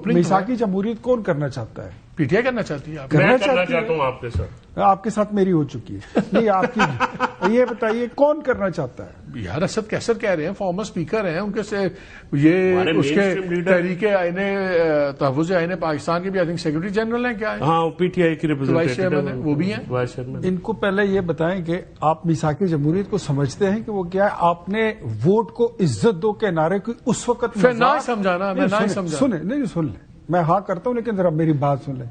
میثاقی جمہوریت کون کرنا چاہتا ہے؟ پی ٹی آئی کرنا چاہتی ہے. میں کرنا چاہتا ہوں آپ کے ساتھ. آپ کے ساتھ میری ہو چکی ہے. نہیں آپ کی یہ بتائیے کون کرنا چاہتا ہے؟ یار اسد کیسر کہہ رہے ہیں, فارمر اسپیکر ہیں, ان کے سے یہ اس کے تحریک آئین تحفظ آئین پاکستان کے بھی آئی تھنک سیکرٹری جنرل ہیں. کیا ہے؟ ہاں پی ٹی آئی کی ریپرزینٹیٹو وہ بھی ہیں. ان کو پہلے یہ بتائیں کہ آپ میثاق جمہوریت کو سمجھتے ہیں کہ وہ کیا ہے؟ آپ نے ووٹ کو عزت دو کے نعرے کو اس وقت نہ سمجھانا, میں نہ سمجھا. سن لیں, میں ہاں کرتا ہوں لیکن ذرا میری بات سن لیں.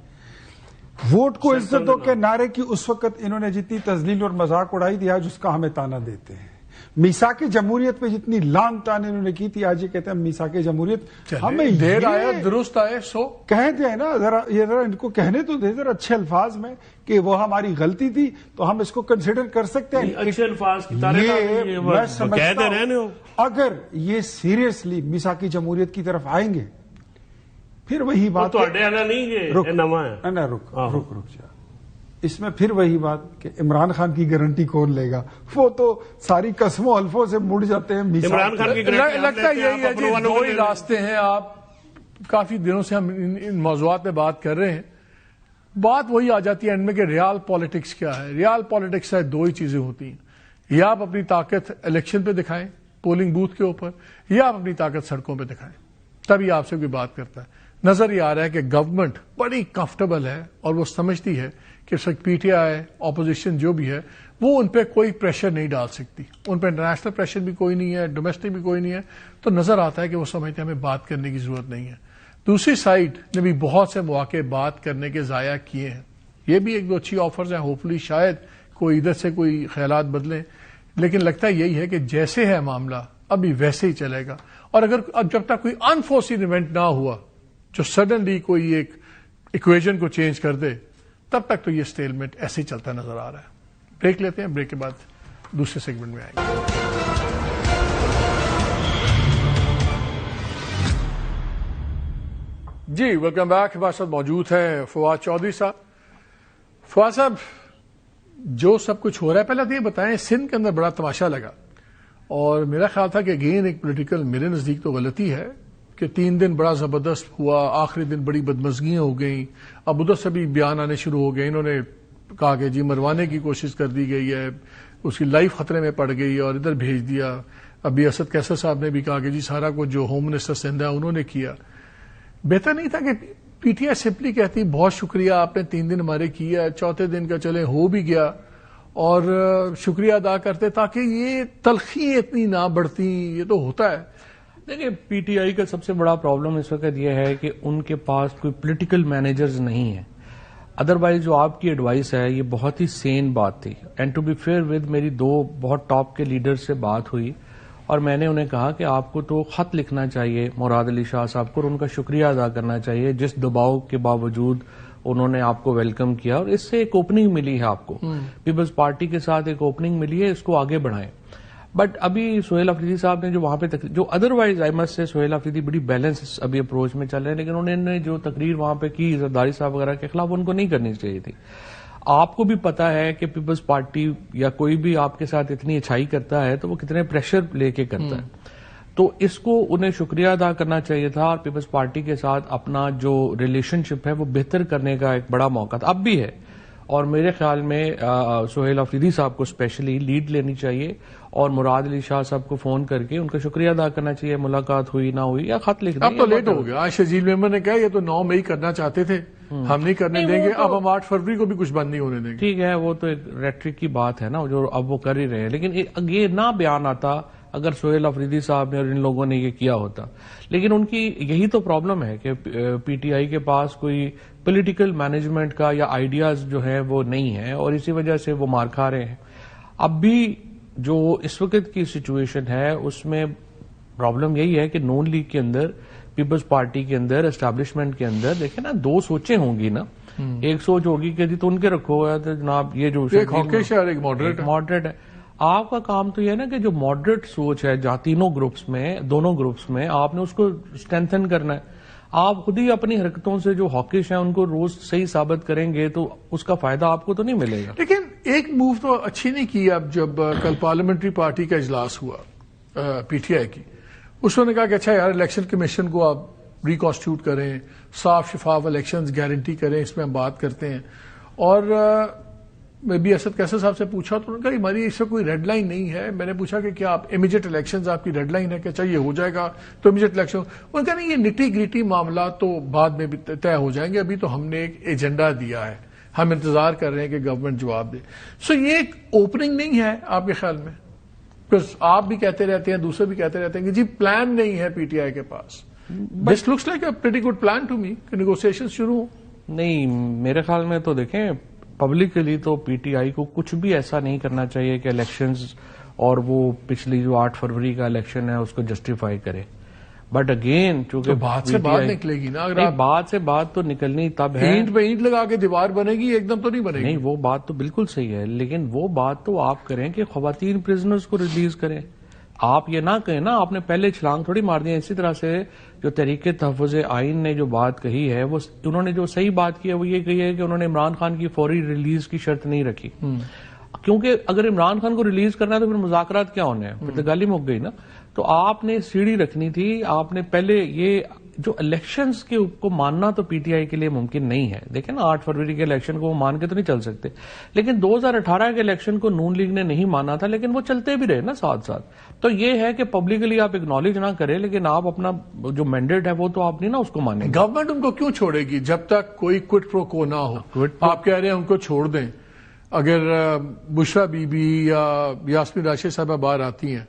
ووٹ کو عزت دو کے نعرے کی اس وقت انہوں نے جتنی تذلیل اور مذاق اڑائی تھی, آج اس کا ہمیں تانا دیتے ہیں. میثاق جمہوریت پہ جتنی لان تان انہوں نے کی تھی, آج یہ کہتے ہیں میثاق جمہوریت ہمیں دیر آیا درست آئے سو کہہ دیں نا. ذرا ان کو کہنے تو دے ذرا اچھے الفاظ میں کہ وہ ہماری غلطی تھی تو ہم اس کو کنسیڈر کر سکتے ہیں. اچھے الفاظ کی میں سمجھتا ہوں اگر یہ سیریسلی میثاق جمہوریت کی طرف آئیں گے پھر وہی بات نہیں. رک جا. اس میں پھر وہی بات کہ عمران خان کی گارنٹی کون لے گا؟ وہ تو ساری قسموں حلفوں سے مڑ جاتے ہیں. عمران خان کی لگتا یہی ہے جی، دو ہی راستے ہیں. آپ کافی دنوں سے ہم ان موضوعات پہ بات کر رہے ہیں. بات وہی آ جاتی ہے اینڈ میں کہ ریال پالیٹکس کیا ہے. ریال پالیٹکس ہے دو ہی چیزیں ہوتی ہیں، یا آپ اپنی طاقت الیکشن پہ دکھائیں پولنگ بوتھ کے اوپر، یا آپ اپنی طاقت سڑکوں پہ دکھائیں، تبھی آپ سے کوئی بات کرتا ہے. نظر یہ آ رہا ہے کہ گورنمنٹ بڑی کمفرٹیبل ہے اور وہ سمجھتی ہے کہ پی ٹی آئی اپوزیشن جو بھی ہے وہ ان پہ کوئی پریشر نہیں ڈال سکتی. ان پہ انٹرنیشنل پریشر بھی کوئی نہیں ہے، ڈومیسٹک بھی کوئی نہیں ہے. تو نظر آتا ہے کہ وہ سمجھتے ہیں ہمیں بات کرنے کی ضرورت نہیں ہے. دوسری سائڈ نے بھی بہت سے مواقع بات کرنے کے ضائع کیے ہیں. یہ بھی ایک دو اچھی آفرز ہیں، ہوپفلی شاید کوئی ادھر سے کوئی خیالات بدلیں. لیکن لگتا یہی ہے کہ جیسے ہے معاملہ ابھی ویسے ہی چلے گا. اور اگر جب تک کوئی انفورسین ایونٹ نہ ہوا جو سڈنلی کوئی ایک ایکویژن کو چینج کر دے، تب تک تو یہ اسٹیلمنٹ ایسے ہی چلتا نظر آ رہا ہے. بریک لیتے ہیں، بریک کے بعد دوسرے سیگمنٹ میں آئیں گے. جی ویلکم بیک. ہمارے ساتھ موجود ہیں فواد چودھری صاحب. فواد صاحب، جو سب کچھ ہو رہا ہے پہلے تو یہ بتائیں، سندھ کے اندر بڑا تماشا لگا اور میرا خیال تھا کہ اگین ایک پولیٹیکل میرے نزدیک تو غلطی ہے کہ 3 دن بڑا زبردست ہوا، آخری دن بڑی بدمزگیاں ہو گئیں. اب ادھر سے بھی بیان آنے شروع ہو گئے. انہوں نے کہا کہ جی مروانے کی کوشش کر دی گئی ہے، اس کی لائف خطرے میں پڑ گئی اور ادھر بھیج دیا. ابھی اسد کیسر صاحب نے بھی کہا کہ جی سارا کچھ جو ہوم منسٹر سندھ ہے انہوں نے کیا. بہتر نہیں تھا کہ پی ٹی آئی سمپلی کہتی بہت شکریہ آپ نے 3 دن ہمارے کیا، چوتھے دن کا چلے ہو بھی گیا اور شکریہ ادا کرتے تاکہ یہ تلخی اتنی نہ بڑھتی. یہ تو ہوتا ہے. دیکھیں، پی ٹی آئی کا سب سے بڑا پرابلم اس وقت یہ ہے کہ ان کے پاس کوئی پولیٹیکل مینیجرز نہیں ہیں. ادروائز جو آپ کی ایڈوائس ہے یہ بہت ہی سین بات تھی. And to be fair with میری 2 بہت ٹاپ کے لیڈر سے بات ہوئی اور میں نے انہیں کہا کہ آپ کو تو خط لکھنا چاہیے مراد علی شاہ صاحب کو اور ان کا شکریہ ادا کرنا چاہیے جس دباؤ کے باوجود انہوں نے آپ کو ویلکم کیا اور اس سے ایک اوپننگ ملی ہے آپ کو. پیپلز پارٹی کے ساتھ ایک اوپننگ ملی ہے، اس کو آگے بڑھائیں. بٹ ابھی سہیل افریدی صاحب نے جو وہاں پہ جو ادروائز آئی مسٹ سے سہیل افریدی بڑی بیلنس ابھی اپروچ میں چل رہے ہیں، لیکن انہوں نے جو تقریر وہاں پہ کی زرداری صاحب وغیرہ کے خلاف ان کو نہیں کرنی چاہیے تھی. آپ کو بھی پتا ہے کہ پیپلز پارٹی یا کوئی بھی آپ کے ساتھ اتنی اچھائی کرتا ہے تو وہ کتنے پریشر لے کے کرتا ہے. تو اس کو انہیں شکریہ ادا کرنا چاہیے تھا اور پیپلز پارٹی کے ساتھ اپنا جو ریلیشن شپ ہے وہ بہتر کرنے کا ایک بڑا موقع تھا، اب بھی ہے. اور میرے خیال میں سہیل افریدی صاحب کو اسپیشلی لیڈ لینی چاہیے اور مراد علی شاہ صاحب کو فون کر کے ان کا شکریہ ادا کرنا چاہیے. ملاقات ہوئی نہ ہوئی یا خط لکھ دیں. اب تو لیٹ ہو گیا. آج شجیل ممبر نے کہا یہ تو 9 مئی کرنا چاہتے تھے، ہم نہیں کرنے دیں گے. اب ہم 8 فروری کو بھی کچھ بند نہیں ہونے دیں گے. ٹھیک ہے، وہ تو ایک ریٹرک کی بات ہے نا جو اب وہ کر ہی رہے ہیں. لیکن یہ نہ بیان آتا اگر سہیل افریدی صاحب نے اور ان لوگوں نے یہ کیا ہوتا. لیکن ان کی یہی تو پرابلم ہے کہ پی ٹی آئی کے پاس کوئی پولیٹیکل مینجمنٹ کا یا آئیڈیاز جو ہے وہ نہیں ہے اور اسی وجہ سے وہ مار کھا رہے ہیں. اب بھی جو اس وقت کی سچویشن ہے اس میں پرابلم یہی ہے کہ نون لیگ کے اندر، پیپلز پارٹی کے اندر، اسٹیبلشمنٹ کے اندر دیکھیں نا 2 سوچیں ہوں گی نا. ایک سوچ ہوگی کہ جی تو ان کے رکھو گیا تو جناب یہ جو ایک ہاکش ہے اور ایک ماڈریٹ ہے. آپ کا کام تو یہ ہے نا کہ جو ماڈریٹ سوچ ہے جہاں دونوں گروپس میں آپ نے اس کو اسٹرینتھن کرنا ہے. آپ خود ہی اپنی حرکتوں سے جو ہاکش ہیں ان کو روز صحیح ثابت کریں گے تو اس کا فائدہ آپ کو تو نہیں ملے گا. لیکن ایک موو تو اچھی نہیں کی. اب جب کل پارلیمنٹری پارٹی کا اجلاس ہوا پی ٹی آئی کی، اس نے کہا کہ اچھا یار الیکشن کمیشن کو آپ ریکانسٹیٹیوٹ کریں، صاف شفاف الیکشنز گارنٹی کریں، اس میں ہم بات کرتے ہیں. اور میں بھی اسد کیسر صاحب سے پوچھا تو انہوں نے کہا ہماری اس سے کوئی ریڈ لائن نہیں ہے. میں نے پوچھا کہ کیا آپ امیجیٹ الیکشنز آپ کی ریڈ لائن ہے کہ چاہیے ہو جائے گا تو امیجیٹ الیکشن؟ انہوں نے کہا نہیں، یہ نٹی گریٹی معاملات تو بعد میں بھی طے ہو جائیں گے، ابھی تو ہم نے ایک ایجنڈا دیا ہے، ہم انتظار کر رہے ہیں کہ گورنمنٹ جواب دے. سو یہ ایک اوپننگ نہیں ہے آپ کے خیال میں؟ بس آپ بھی کہتے رہتے ہیں، دوسرے بھی کہتے رہتے ہیں کہ جی پلان نہیں ہے پی ٹی آئی کے پاس. This looks like a pretty good plan to me کہ نیگوسیشن شروع ہوں. نہیں، میرے خیال میں تو دیکھیں پبلکلی تو پی ٹی آئی کو کچھ بھی ایسا نہیں کرنا چاہیے کہ الیکشنز اور وہ پچھلی جو 8 فروری کا الیکشن ہے اس کو جسٹیفائی کرے. بٹ اگین چونکہ بات سے بات نکلے گی نا، اگر بات سے بات تو نکلنی تب ہے. اینٹ پہ اینٹ لگا کے دیوار بنے گی، ایک دم تو نہیں بنے گی. نہیں، وہ بات تو بالکل صحیح ہے، لیکن وہ بات تو آپ کریں کہ خواتین پرزنرز کو ریلیز کریں. آپ یہ نہ کہیں نا، آپ نے پہلے چھلانگ تھوڑی مار دی. اسی طرح سے جو تحریک تحفظ آئین نے جو بات کہی ہے، وہ انہوں نے جو صحیح بات کی ہے وہ یہ کہی ہے کہ انہوں نے عمران خان کی فوری ریلیز کی شرط نہیں رکھی. کیونکہ اگر عمران خان کو ریلیز کرنا ہے تو پھر مذاکرات کیا ہونے ہیں، پھر تو گالی مک گئی نا. تو آپ نے سیڑھی رکھنی تھی. آپ نے پہلے یہ جو الیکشنز کے کو ماننا تو پی ٹی آئی کے لیے ممکن نہیں ہے. دیکھیں نا 8 فروری کے الیکشن کو وہ مان کے تو نہیں چل سکتے، لیکن 2018 کے الیکشن کو نون لیگ نے نہیں مانا تھا، لیکن وہ چلتے بھی رہے نا ساتھ ساتھ. تو یہ ہے کہ پبلکلی آپ اکنالج نہ کریں، لیکن آپ اپنا جو مینڈیٹ ہے وہ تو آپ نہیں نا اس کو مانیں. گورنمنٹ ان کو کیوں چھوڑے گی جب تک کوئی کوئٹ پرو کو نہ ہو؟ آپ کہہ رہے ہیں ان کو چھوڑ دیں. اگر بشرا بی بی یا یاسمین راشد صاحبہ باہر آتی ہیں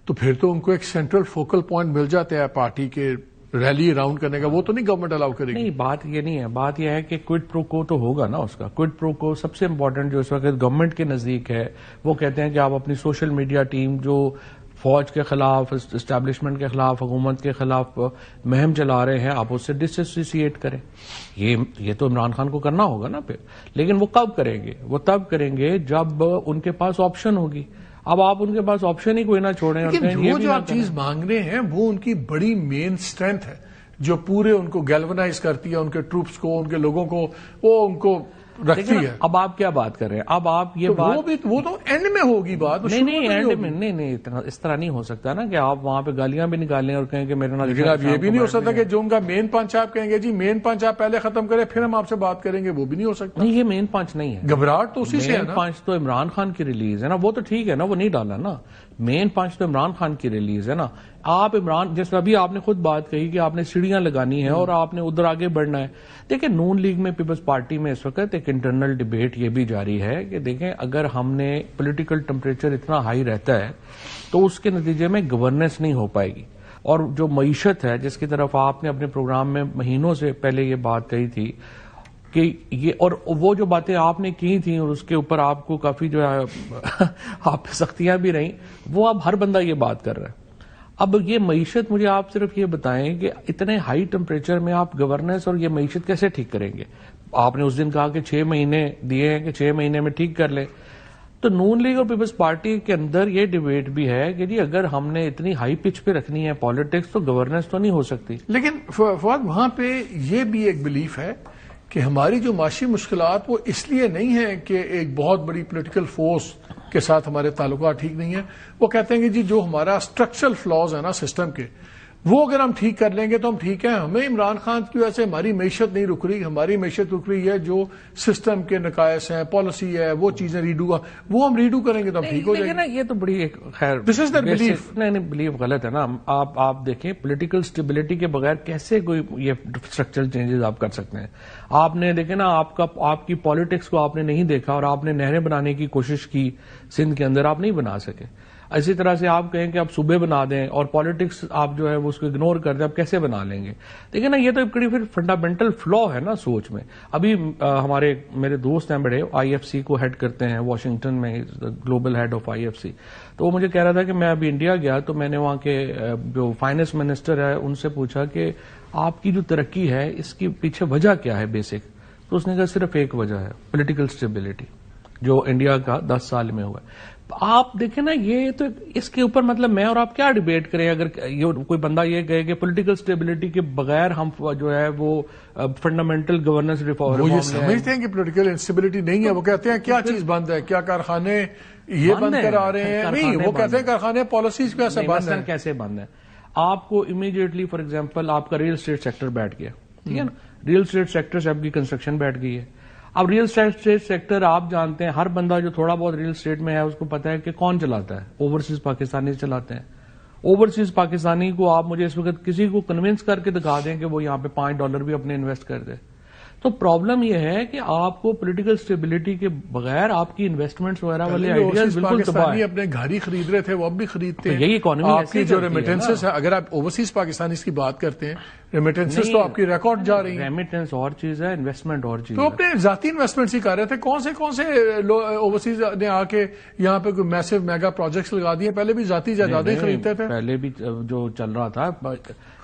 تو پھر تو ان کو ایک سینٹرل فوکل پوائنٹ مل جاتا ہے پارٹی کے ریلی راؤنڈ کرنے کا. وہ تو نہیں گورنمنٹ الاؤ کرے گی. نہیں، بات یہ نہیں ہے. بات یہ ہے کہ کوئٹ پرو کو تو ہوگا نا اس کا. کوئٹ پرو کو سب سے امپورٹنٹ جو اس وقت گورنمنٹ کے نزدیک ہے، وہ کہتے ہیں کہ آپ اپنی سوشل میڈیا ٹیم جو فوج کے خلاف، اسٹیبلشمنٹ کے خلاف، حکومت کے خلاف مہم چلا رہے ہیں، آپ اس سے ڈس ایسوسیٹ کریں. یہ تو عمران خان کو کرنا ہوگا نا پھر. لیکن وہ کب کریں گے؟ وہ تب کریں گے جب ان کے پاس آپشن ہوگی. اب آپ ان کے پاس آپشن ہی کوئی نہ چھوڑیں. لیکن وہ جو آپ چیز مانگ رہے ہیں وہ ان کی بڑی مین اسٹرینتھ ہے جو پورے ان کو گیلونائز کرتی ہے، ان کے ٹروپس کو، ان کے لوگوں کو، وہ ان کو رکھتی ہے. اب آپ کیا بات کر رہے ہیں؟ اب آپ یہ بات وہ تو اینڈ میں ہوگی بات. نہیں اینڈ میں نہیں اس طرح نہیں ہو سکتا نا کہ آپ وہاں پہ گالیاں بھی نکالیں اور کہیں کہ میرے نام. لیکن اب یہ بھی نہیں ہو سکتا کہ جو ان کا مین پنچ آپ کہیں گے جی مین پنچ آپ پہلے ختم کریں پھر ہم آپ سے بات کریں گے، وہ بھی نہیں ہو سکتا. نہیں، یہ مین پنچ نہیں ہے. گھبراہٹ تو اسی سے ہے نا. مین پنچ تو عمران خان کی ریلیز ہے نا، وہ تو ٹھیک ہے نا، وہ نہیں ڈالا نا. مین پنچ تو عمران خان کی ریلیز ہے نا. آپ عمران، جیسے ابھی آپ نے خود بات کہی کہ آپ نے سیڑھیاں لگانی ہے اور آپ نے ادھر آگے بڑھنا ہے. دیکھیں نون لیگ میں، پیپلز پارٹی میں اس وقت ایک انٹرنل ڈیبیٹ یہ بھی جاری ہے کہ دیکھیں اگر ہم نے پولیٹیکل ٹمپریچر اتنا ہائی رہتا ہے تو اس کے نتیجے میں گورننس نہیں ہو پائے گی. اور جو معیشت ہے جس کی طرف آپ نے اپنے پروگرام میں مہینوں سے پہلے یہ بات کہی تھی کہ یہ، اور وہ جو باتیں آپ نے کی تھیں اور اس کے اوپر آپ کو کافی جو ہے آپ پہ سختیاں بھی رہیں، وہ اب ہر بندہ یہ بات کر رہا ہے. اب یہ معیشت، مجھے آپ صرف یہ بتائیں کہ اتنے ہائی ٹمپریچر میں آپ گورننس اور یہ معیشت کیسے ٹھیک کریں گے؟ آپ نے اس دن کہا کہ 6 مہینے دیے ہیں کہ 6 مہینے میں ٹھیک کر لیں. تو نون لیگ اور پیپلز پارٹی کے اندر یہ ڈیبیٹ بھی ہے کہ جی اگر ہم نے اتنی ہائی پچ پہ رکھنی ہے پالیٹکس تو گورننس تو نہیں ہو سکتی. لیکن فواد وہاں پہ یہ بھی ایک بلیف ہے کہ ہماری جو معاشی مشکلات وہ اس لیے نہیں ہیں کہ ایک بہت بڑی پولیٹیکل فورس کے ساتھ ہمارے تعلقات ٹھیک نہیں ہیں. وہ کہتے ہیں کہ جی جو ہمارا اسٹرکچرل فلاز ہے نا سسٹم کے، وہ اگر ہم ٹھیک کر لیں گے تو ہم ٹھیک ہیں. ہمیں عمران خان کی وجہ سے ہماری معیشت نہیں رک رہی. ہماری معیشت رک رہی ہے جو سسٹم کے نقائص ہیں، پالیسی ہے، وہ چیزیں ریڈو، وہ ہم ریڈو کریں گے تو ہم ٹھیک ہو جائیں گے. یہ تو بڑی ایک خیر دس از دا بلیف. نہیں بلیف غلط ہے نا. آپ دیکھیں پولیٹیکل اسٹیبلٹی کے بغیر کیسے کوئی یہ اسٹرکچرل چینجز آپ کر سکتے ہیں؟ آپ نے دیکھیں نا، آپ کی پالیٹکس کو آپ نے نہیں دیکھا اور آپ نے نہریں بنانے کی کوشش کی سندھ کے اندر، آپ نہیں بنا سکے. اسی طرح سے آپ کہیں کہ آپ صوبے بنا دیں اور پالیٹکس آپ جو ہے وہ اس کو اگنور کر دیں، آپ کیسے بنا لیں گے؟ دیکھیں نا، یہ تو ایک پھر فنڈامنٹل فلا ہے نا سوچ میں. ابھی میرے دوست ہیں بڑے، آئی ایف سی کو ہیڈ کرتے ہیں واشنگٹن میں، global head of I F C. تو وہ مجھے کہہ رہا تھا کہ میں ابھی انڈیا گیا تو میں نے وہاں کے جو فائنانس منسٹر ہے ان سے پوچھا کہ آپ کی جو ترقی ہے اس کی پیچھے وجہ کیا ہے بیسک؟ تو اس نے کہا صرف ایک وجہ ہے، پولیٹیکل اسٹیبلٹی، جو انڈیا کا 10 سال میں ہوا ہے. آپ دیکھیں نا، یہ تو اس کے اوپر مطلب میں اور آپ کیا ڈیبیٹ کریں؟ اگر کوئی بندہ یہ کہے کہ پولیٹیکل اسٹیبلٹی کے بغیر ہم جو ہے وہ فنڈامنٹل گورننس ریفارم، وہ یہ سمجھتے ہیں کہ پولیٹیکل انسٹیبلٹی نہیں ہے. وہ کہتے ہیں کیا چیز بند ہے؟ کیا کارخانے یہ بند کرا رہے ہیں؟ نہیں، وہ کہتے ہیں کارخانے پالیسیز کی وجہ سے بند ہیں. کیسے بند ہے؟ آپ کو امیڈیٹلی فار ایگزامپل آپ کا ریل اسٹیٹ سیکٹر بیٹھ گیا، ٹھیک ہے نا، ریل اسٹیٹ سیکٹر سے آپ کی کنسٹرکشن بیٹھ گئی ہے. اب ریل اسٹیٹ سیکٹر آپ جانتے ہیں، ہر بندہ جو تھوڑا بہت ریل اسٹیٹ میں ہے اس کو پتا ہے کہ کون چلاتا ہے، اوورسیز پاکستانی چلاتے ہیں. اوورسیز پاکستانی کو آپ مجھے اس وقت کسی کو کنونس کر کے دکھا دیں کہ وہ یہاں پہ $5 بھی اپنے انویسٹ کر دے. تو پرابلم یہ ہے کہ آپ کو پولیٹیکل اسٹیبلٹی کے بغیر آپ کی انویسٹمنٹس وغیرہ والے آئیڈیاز بالکل تباہ ہیں. اپنے گھر ہی خرید رہے تھے، وہ اب بھی خریدتے ہیں. یہی اکانومی آپ کی جو ریمیٹنسز ہے، اگر آپ اوورسیز پاکستانی کی بات کرتے ہیں، ریمیٹنسز تو آپ کی ریکارڈ جا رہی ہیں. ریمیٹنس اور چیز ہے، انویسٹمنٹ اور چیز. تو اپنے ذاتی انویسٹمنٹ ہی کر رہے تھے. کون سے اوورسیز نے آ کے یہاں پہ کوئی میسو میگا پروجیکٹس لگا دیے؟ پہلے بھی ذاتی جائیدادیں خریدتے تھے. پہلے بھی جو چل رہا تھا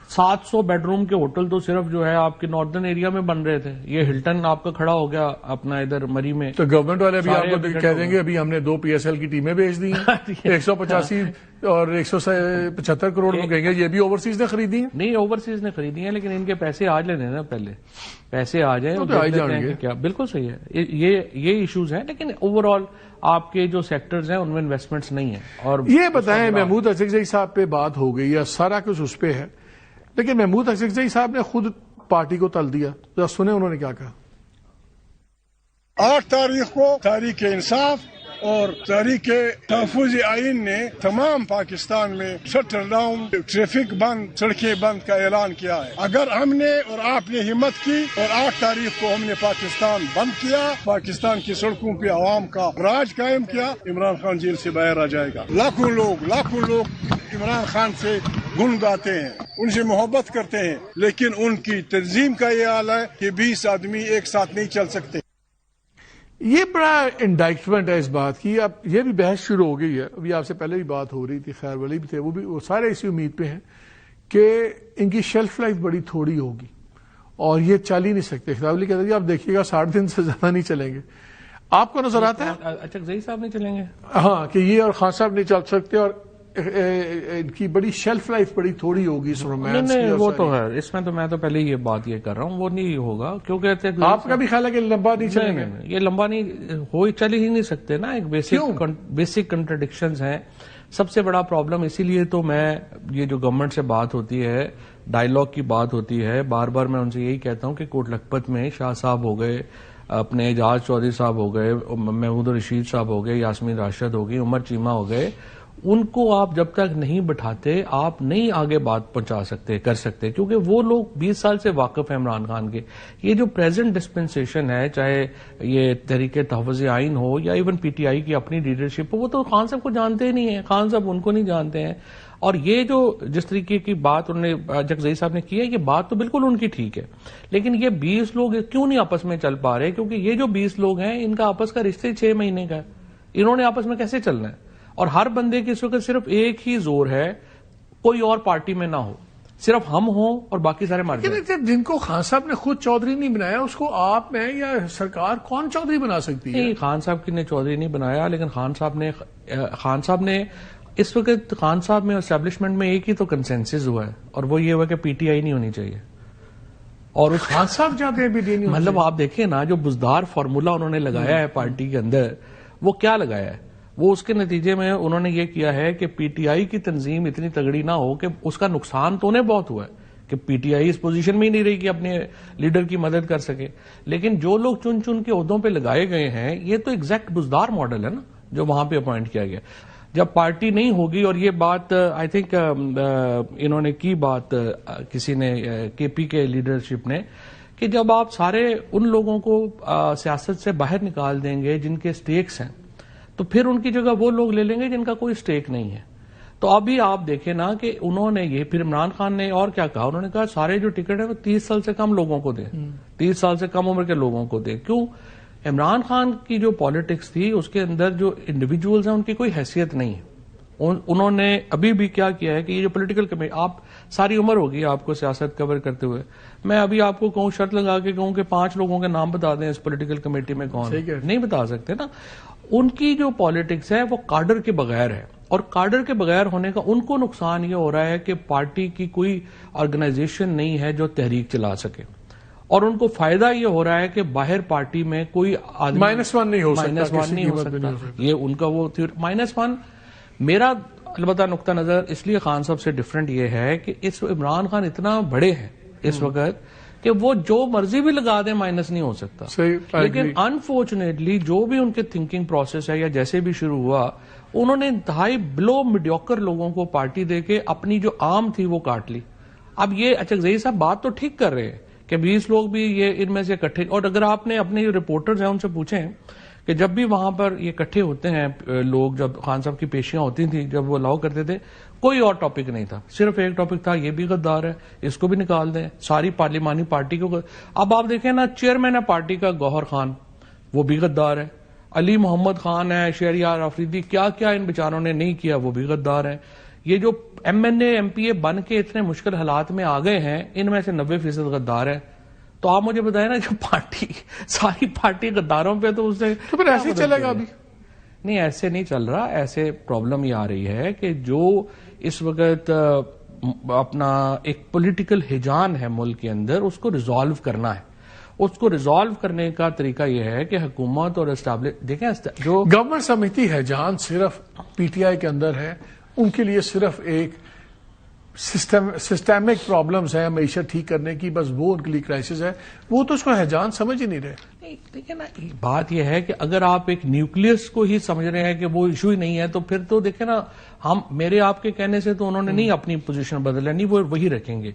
700 بیڈروم کے ہوٹل تو صرف جو ہے آپ کے ناردرن ایریا میں بن رہے تھے. یہ ہلٹن آپ کا کھڑا ہو گیا اپنا ادھر مری میں. تو گورنمنٹ والے ابھی آپ کو کہہ دیں گے ابھی ہم نے 2 PSL کی ٹیمیں بھیج دی ہیں 185 اور 175 کروڑ میں کہیں گے یہ بھی اوورسیز نے خریدی ہیں. نہیں اوورسیز نے خریدی ہیں لیکن ان کے پیسے آج لینے نا, پہلے پیسے آ جائیں تو آ جائیں گے. کیا بالکل صحیح ہے, یہ ایشوز ہیں. لیکن اوور آل آپ کے جو سیکٹرز ہیں ان میں انویسٹمنٹس نہیں ہیں. اور یہ بتائیں محمود اکرزئی صاحب پہ بات ہو گئی ہے, سارا کچھ اس پہ ہے, لیکن محمود اکرزئی صاحب نے خود پارٹی کو تل دیا. ذرا سنیں انہوں نے کیا کہا. 8 تاریخ کو تحریک انصاف اور تحریک تحفظ آئین نے تمام پاکستان میں شٹر ڈاؤن, ٹریفک بند, سڑکیں بند کا اعلان کیا ہے. اگر ہم نے اور آپ نے ہمت کی اور 8 تاریخ کو ہم نے پاکستان بند کیا, پاکستان کی سڑکوں پہ عوام کا راج قائم کیا, عمران خان جیل سے باہر آ جائے گا. لاکھوں لوگ عمران خان سے گن گاتے ہیں, ان سے محبت کرتے ہیں, لیکن ان کی تنظیم کا یہ حال ہے کہ 20 آدمی ایک ساتھ نہیں چل سکتے. یہ بڑا انڈائکٹمنٹ ہے اس بات کی. اب یہ بھی بحث شروع ہو گئی ہے, ابھی آپ سے پہلے بھی بات ہو رہی تھی, خیر ولی بھی تھے, وہ سارے اسی امید پہ ہیں کہ ان کی شیلف لائف بڑی تھوڑی ہوگی اور یہ چل ہی نہیں سکتے. خطاب علی کہتے ہیں آپ دیکھیے گا 60 دن سے زیادہ نہیں چلیں گے. آپ کو نظر آتا ہے اکرزئی صاحب نہیں چلیں گے؟ ہاں, کہ یہ اور خان صاحب نہیں چل سکتے اور ان کی بڑی شیلف لائف بڑی تھوڑی ہوگی اس رومانس کی. وہ تو ہے, اس میں تو میں تو پہلے یہ بات یہ کر رہا ہوں, وہ نہیں ہوگا کیونکہ آپ کا بھی خیال ہے کہ لمبا نہیں چلیں گے؟ یہ لمبا نہیں ہو, چل ہی نہیں سکتے نا. ایک بیسک کنٹرڈکشنز ہیں. سب سے بڑا پرابلم اسی لیے تو میں یہ جو گورنمنٹ سے بات ہوتی ہے, ڈائیلاگ کی بات ہوتی ہے, بار بار میں ان سے یہی کہتا ہوں کہ کوٹ لکھپت میں شاہ صاحب ہو گئے, اپنے اعجاز چودھری صاحب ہو گئے, محمود رشید صاحب ہو گئے, یاسمین راشد ہو گئی, عمر چیمہ ہو گئے, ان کو آپ جب تک نہیں بٹھاتے آپ نہیں آگے بات پہنچا سکتے, کر سکتے, کیونکہ وہ لوگ 20 سال سے واقف ہیں عمران خان کے. یہ جو پریزنٹ ڈسپنسیشن ہے, چاہے یہ تحریک تحفظ آئین ہو یا ایون پی ٹی آئی کی اپنی لیڈرشپ ہو, وہ تو خان صاحب کو جانتے ہی نہیں ہیں, خان صاحب ان کو نہیں جانتے ہیں. اور یہ جو جس طریقے کی بات انہوں نے اکرزئی صاحب نے کی ہے, یہ بات تو بالکل ان کی ٹھیک ہے, لیکن یہ 20 لوگ کیوں نہیں آپس میں چل پا رہے؟ کیونکہ یہ جو 20 لوگ ہیں ان کا آپس کا رشتے 6 مہینے کا ہے, انہوں نے آپس میں کیسے چلنا ہے؟ اور ہر بندے کے اس وقت صرف ایک ہی زور ہے, کوئی اور پارٹی میں نہ ہو, صرف ہم ہوں اور باقی سارے مار جائیں. جن کو خان صاحب نے خود چودھری نہیں بنایا, اس کو آپ میں یا سرکار کون چودھری بنا سکتی ہے؟ نہیں, خان صاحب نے چودھری نہیں بنایا, لیکن خان صاحب نے اس وقت خان صاحب میں اسٹیبلشمنٹ میں ایک ہی تو کنسنسس ہوا ہے, اور وہ یہ ہوا کہ پی ٹی آئی نہیں ہونی چاہیے. اور اس خان صاحب چاہتے ہیں بھی نہیں, مطلب آپ دیکھیں نا, جو بزدار فارمولا انہوں نے لگایا ہے پارٹی کے اندر, وہ کیا لگایا ہے؟ وہ اس کے نتیجے میں انہوں نے یہ کیا ہے کہ پی ٹی آئی کی تنظیم اتنی تگڑی نہ ہو کہ اس کا نقصان تو انہیں بہت ہوا ہے کہ پی ٹی آئی اس پوزیشن میں ہی نہیں رہی کہ اپنے لیڈر کی مدد کر سکے. لیکن جو لوگ چن چن کے عہدوں پہ لگائے گئے ہیں, یہ تو ایگزیکٹ بزدار ماڈل ہے نا جو وہاں پہ اپوائنٹ کیا گیا. جب پارٹی نہیں ہوگی, اور یہ بات آئی تھنک انہوں نے کی بات کسی نے کے پی کے لیڈرشپ نے, کہ جب آپ سارے ان لوگوں کو سیاست سے باہر نکال دیں گے جن کے سٹیکس ہیں, تو پھر ان کی جگہ وہ لوگ لے لیں گے جن کا کوئی سٹیک نہیں ہے. تو ابھی آپ دیکھیں نا کہ انہوں نے یہ, پھر عمران خان نے اور کیا کہا, انہوں نے کہا سارے جو ٹکٹ ہیں وہ 30 سال سے کم لوگوں کو دیں, 30 سال سے کم عمر کے لوگوں کو دیں. کیوں؟ عمران خان کی جو پالیٹکس تھی اس کے اندر جو انڈیویجولز ہیں ان کی کوئی حیثیت نہیں ہے. انہوں نے ابھی بھی کیا کیا ہے کہ یہ جو پولیٹیکل کمیٹی, آپ ساری عمر ہوگی آپ کو سیاست کور کرتے ہوئے, میں ابھی آپ کو کہوں, شرط لگا کے کہوں کہ 5 لوگوں کے نام بتا دیں اس پولیٹیکل کمیٹی میں کون, نہیں بتا سکتے نا. ان کی جو پالیٹکس ہے وہ کاڈر کے بغیر ہے, اور کاڈر کے بغیر ہونے کا ان کو نقصان یہ ہو رہا ہے کہ پارٹی کی کوئی آرگنائزیشن نہیں ہے جو تحریک چلا سکے, اور ان کو فائدہ یہ ہو رہا ہے کہ باہر پارٹی میں کوئی آدمی -1 نہیں ہو سکتا. یہ ان کا وہ -1. میرا البتہ نقطہ نظر اس لیے خان صاحب سے ڈفرنٹ یہ ہے کہ اس عمران خان اتنا بڑے ہیں اس وقت کہ وہ جو مرضی بھی لگا دیں مائنس نہیں ہو سکتا. لیکن انفارچونیٹلی جو بھی ان کے تھنکنگ پروسیس ہے یا جیسے بھی شروع ہوا, انہوں نے انتہائی بلو میڈیوکر لوگوں کو پارٹی دے کے اپنی جو عام تھی وہ کاٹ لی. اب یہ اکرزئی صاحب بات تو ٹھیک کر رہے ہیں کہ 20 لوگ بھی یہ ان میں سے اکٹھے, اور اگر آپ نے اپنے جو رپورٹرز ہیں ان سے پوچھیں کہ جب بھی وہاں پر یہ اکٹھے ہوتے ہیں لوگ, جب خان صاحب کی پیشیاں ہوتی تھیں, جب وہ الاؤ کرتے تھے, کوئی اور ٹاپک نہیں تھا, صرف ایک ٹاپک تھا, یہ بھی غدار ہے, اس کو بھی نکال دیں, ساری پارلیمانی پارٹی کو. اب آپ دیکھیں نا, چیئرمین ہے پارٹی کا گوہر خان, وہ بھی غدار ہے, علی محمد خان ہے, شہریار آفریدی, کیا کیا ان بیچاروں نے نہیں کیا, وہ بھی غدار ہیں. یہ جو MNA MPA بن کے اتنے مشکل حالات میں آ گئے ہیں، ان میں سے 90% غدار ہے. تو آپ مجھے بتائیں نا کہ پارٹی ساری پارٹی غداروں پہ تو اس سے تو پھر ایسے ہی چلے گا ابھی. نہیں، ایسے نہیں چل رہا. ایسے پرابلم یہ آ رہی ہے کہ جو اس وقت اپنا ایک پولیٹیکل ہیجان ہے ملک کے اندر، اس کو ریزالو کرنا ہے. اس کو ریزالو کرنے کا طریقہ یہ ہے کہ حکومت اور دیکھیں جو گورنمنٹ سمجھتی ہے جان صرف PTI کے اندر ہے، ان کے لیے صرف ایک سسٹمک پرابلمز ہیں معیشت ٹھیک کرنے کی، بس وہ ان کے لیے کرائسس ہے. وہ تو اس کو ہیجان سمجھ ہی نہیں رہے. دیکھیں نا، بات یہ ہے کہ اگر آپ ایک نیوکلیس کو ہی سمجھ رہے ہیں کہ وہ ایشو ہی نہیں ہے، تو پھر تو دیکھیں نا، میرے آپ کے کہنے سے تو انہوں نے نہیں اپنی پوزیشن بدلا، نہیں وہ وہی رکھیں گے.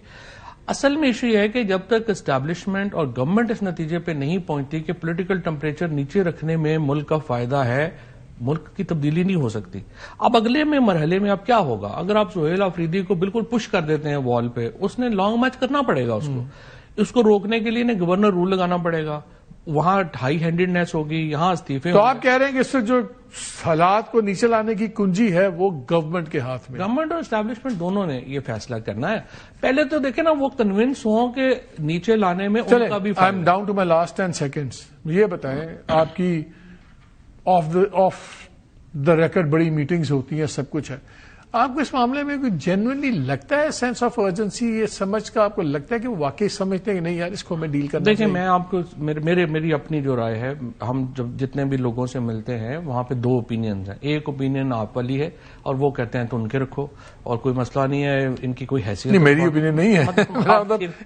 اصل میں ایشو یہ ہے کہ جب تک اسٹیبلشمنٹ اور گورنمنٹ اس نتیجے پہ نہیں پہنچتی کہ پولیٹیکل ٹمپریچر نیچے رکھنے میں ملک کا فائدہ ہے، ملک کی تبدیلی نہیں ہو سکتی. اب اگلے میں مرحلے میں اب کیا ہوگا؟ اگر آپ سہیل آفریدی کو بالکل پش کر دیتے ہیں وال پہ، اس نے لانگ مارچ کرنا پڑے گا. اس کو روکنے کے لیے گورنر رول لگانا پڑے گا. وہاں ہائی ہینڈیڈنیس ہوگی، یہاں استعفے. تو آپ کہہ رہے ہیں کہ اس سے جو حالات کو نیچے لانے کی کنجی ہے وہ گورنمنٹ کے ہاتھ میں. گورنمنٹ اور اسٹیبلشمنٹ دونوں نے یہ فیصلہ کرنا ہے. پہلے تو دیکھیں نا، وہ کنونس ہوں کہ نیچے لانے میں ان کا بھی I am down to my last 10 seconds. یہ بتائیں، آپ کی آف دا ریکارڈ بڑی میٹنگز ہوتی ہیں، سب کچھ ہے. آپ کو اس معاملے میں کوئی جینوئنلی لگتا ہے سینس آف ارجنسی، یہ سمجھ کا آپ کو لگتا ہے کہ وہ واقعی سمجھتے ہیں کہ نہیں یار اس کو ہمیں ڈیل کرنا دیکھیں، میں آپ کو میری اپنی جو رائے ہے، ہم جتنے بھی لوگوں سے ملتے ہیں وہاں پہ 2 اوپینینز ہیں. ایک اوپینین آپ والی ہے اور وہ کہتے ہیں تو ان کے رکھو اور کوئی مسئلہ نہیں ہے، ان کی کوئی حیثیت نہیں. میری اوپینین نہیں ہے،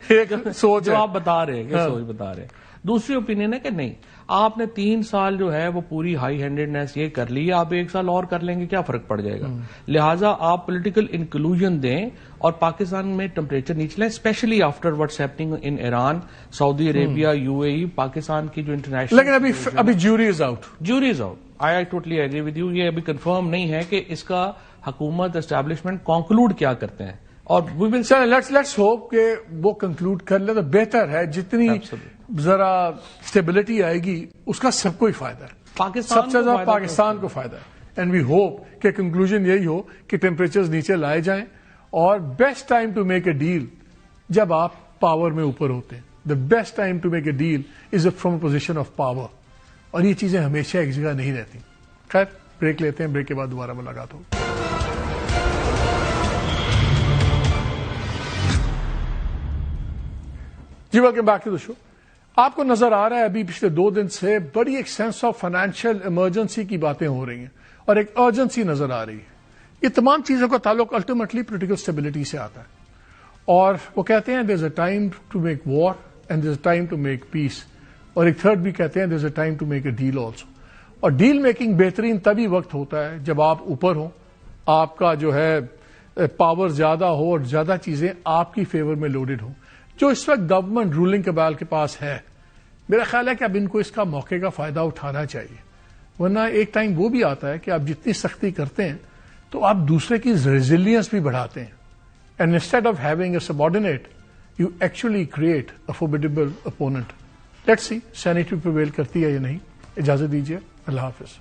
ایک سوچ جو آپ بتا رہے ہیں، سوچ بتا رہے ہیں. دوسری اوپینین ہے کہ نہیں، آپ نے 3 سال جو ہے وہ پوری ہائی ہینڈیڈنیس یہ کر لی، آپ 1 سال اور کر لیں گے، کیا فرق پڑ جائے گا؟ لہٰذا آپ پولیٹیکل انکلوژن دیں اور پاکستان میں ٹمپریچر نیچے لیں، especially after what's happening in Iran, Saudi Arabia, UAE. Pakistan کی جو انٹرنیشنل، لیکن ابھی jury is out. Jury is out. I totally agree with you. یہ ابھی کنفرم نہیں ہے کہ اس کا حکومت اسٹیبلشمنٹ کنکلوڈ کیا کرتے ہیں. اور لیٹس ہوپ کہ وہ کنکلوڈ کر لے تو بہتر ہے. جتنی ذرا اسٹیبلٹی آئے گی اس کا سب کو ہی فائدہ ہے، سب سے زیادہ پاکستان کو فائدہ ہے. اینڈ وی ہوپ کہ کنکلوژن یہی ہو کہ ٹیمپریچر نیچے لائے جائیں. اور best time to make a deal جب آپ پاور میں اوپر ہوتے ہیں. The best time to make a deal is from a position of power. اور یہ چیزیں ہمیشہ ایک جگہ نہیں رہتی. خیر، بریک لیتے ہیں، بریک کے بعد دوبارہ ملاقات ہوگی. جی ویلکم بیک ٹو دا شو. آپ کو نظر آ رہا ہے ابھی پچھلے 2 دن سے بڑی ایک سینس آف فائنینشیل ایمرجنسی کی باتیں ہو رہی ہیں اور ایک ارجنسی نظر آ رہی ہے. یہ تمام چیزوں کا تعلق الٹیمیٹلی پولیٹیکل اسٹیبلٹی سے آتا ہے. اور وہ کہتے ہیں there is a time to make war and there is a time to make peace. اور ایک تھرڈ بھی کہتے ہیں there is a time to make a deal also. اور ڈیل میکنگ بہترین تبھی وقت ہوتا ہے جب آپ اوپر ہوں، آپ کا جو ہے پاور زیادہ ہو اور زیادہ چیزیں آپ کی فیور میں لوڈڈ ہوں، جو اس وقت گورنمنٹ رولنگ کیبال کے پاس ہے. میرا خیال ہے کہ اب ان کو اس کا موقع کا فائدہ اٹھانا چاہیے. ورنہ ایک ٹائم وہ بھی آتا ہے کہ آپ جتنی سختی کرتے ہیں تو آپ دوسرے کی ریزیلینس بھی بڑھاتے ہیں. And instead of having a subordinate you actually create a formidable opponent. Let's see sanity prevail کرتی ہے یا نہیں. اجازت دیجیے، اللہ حافظ.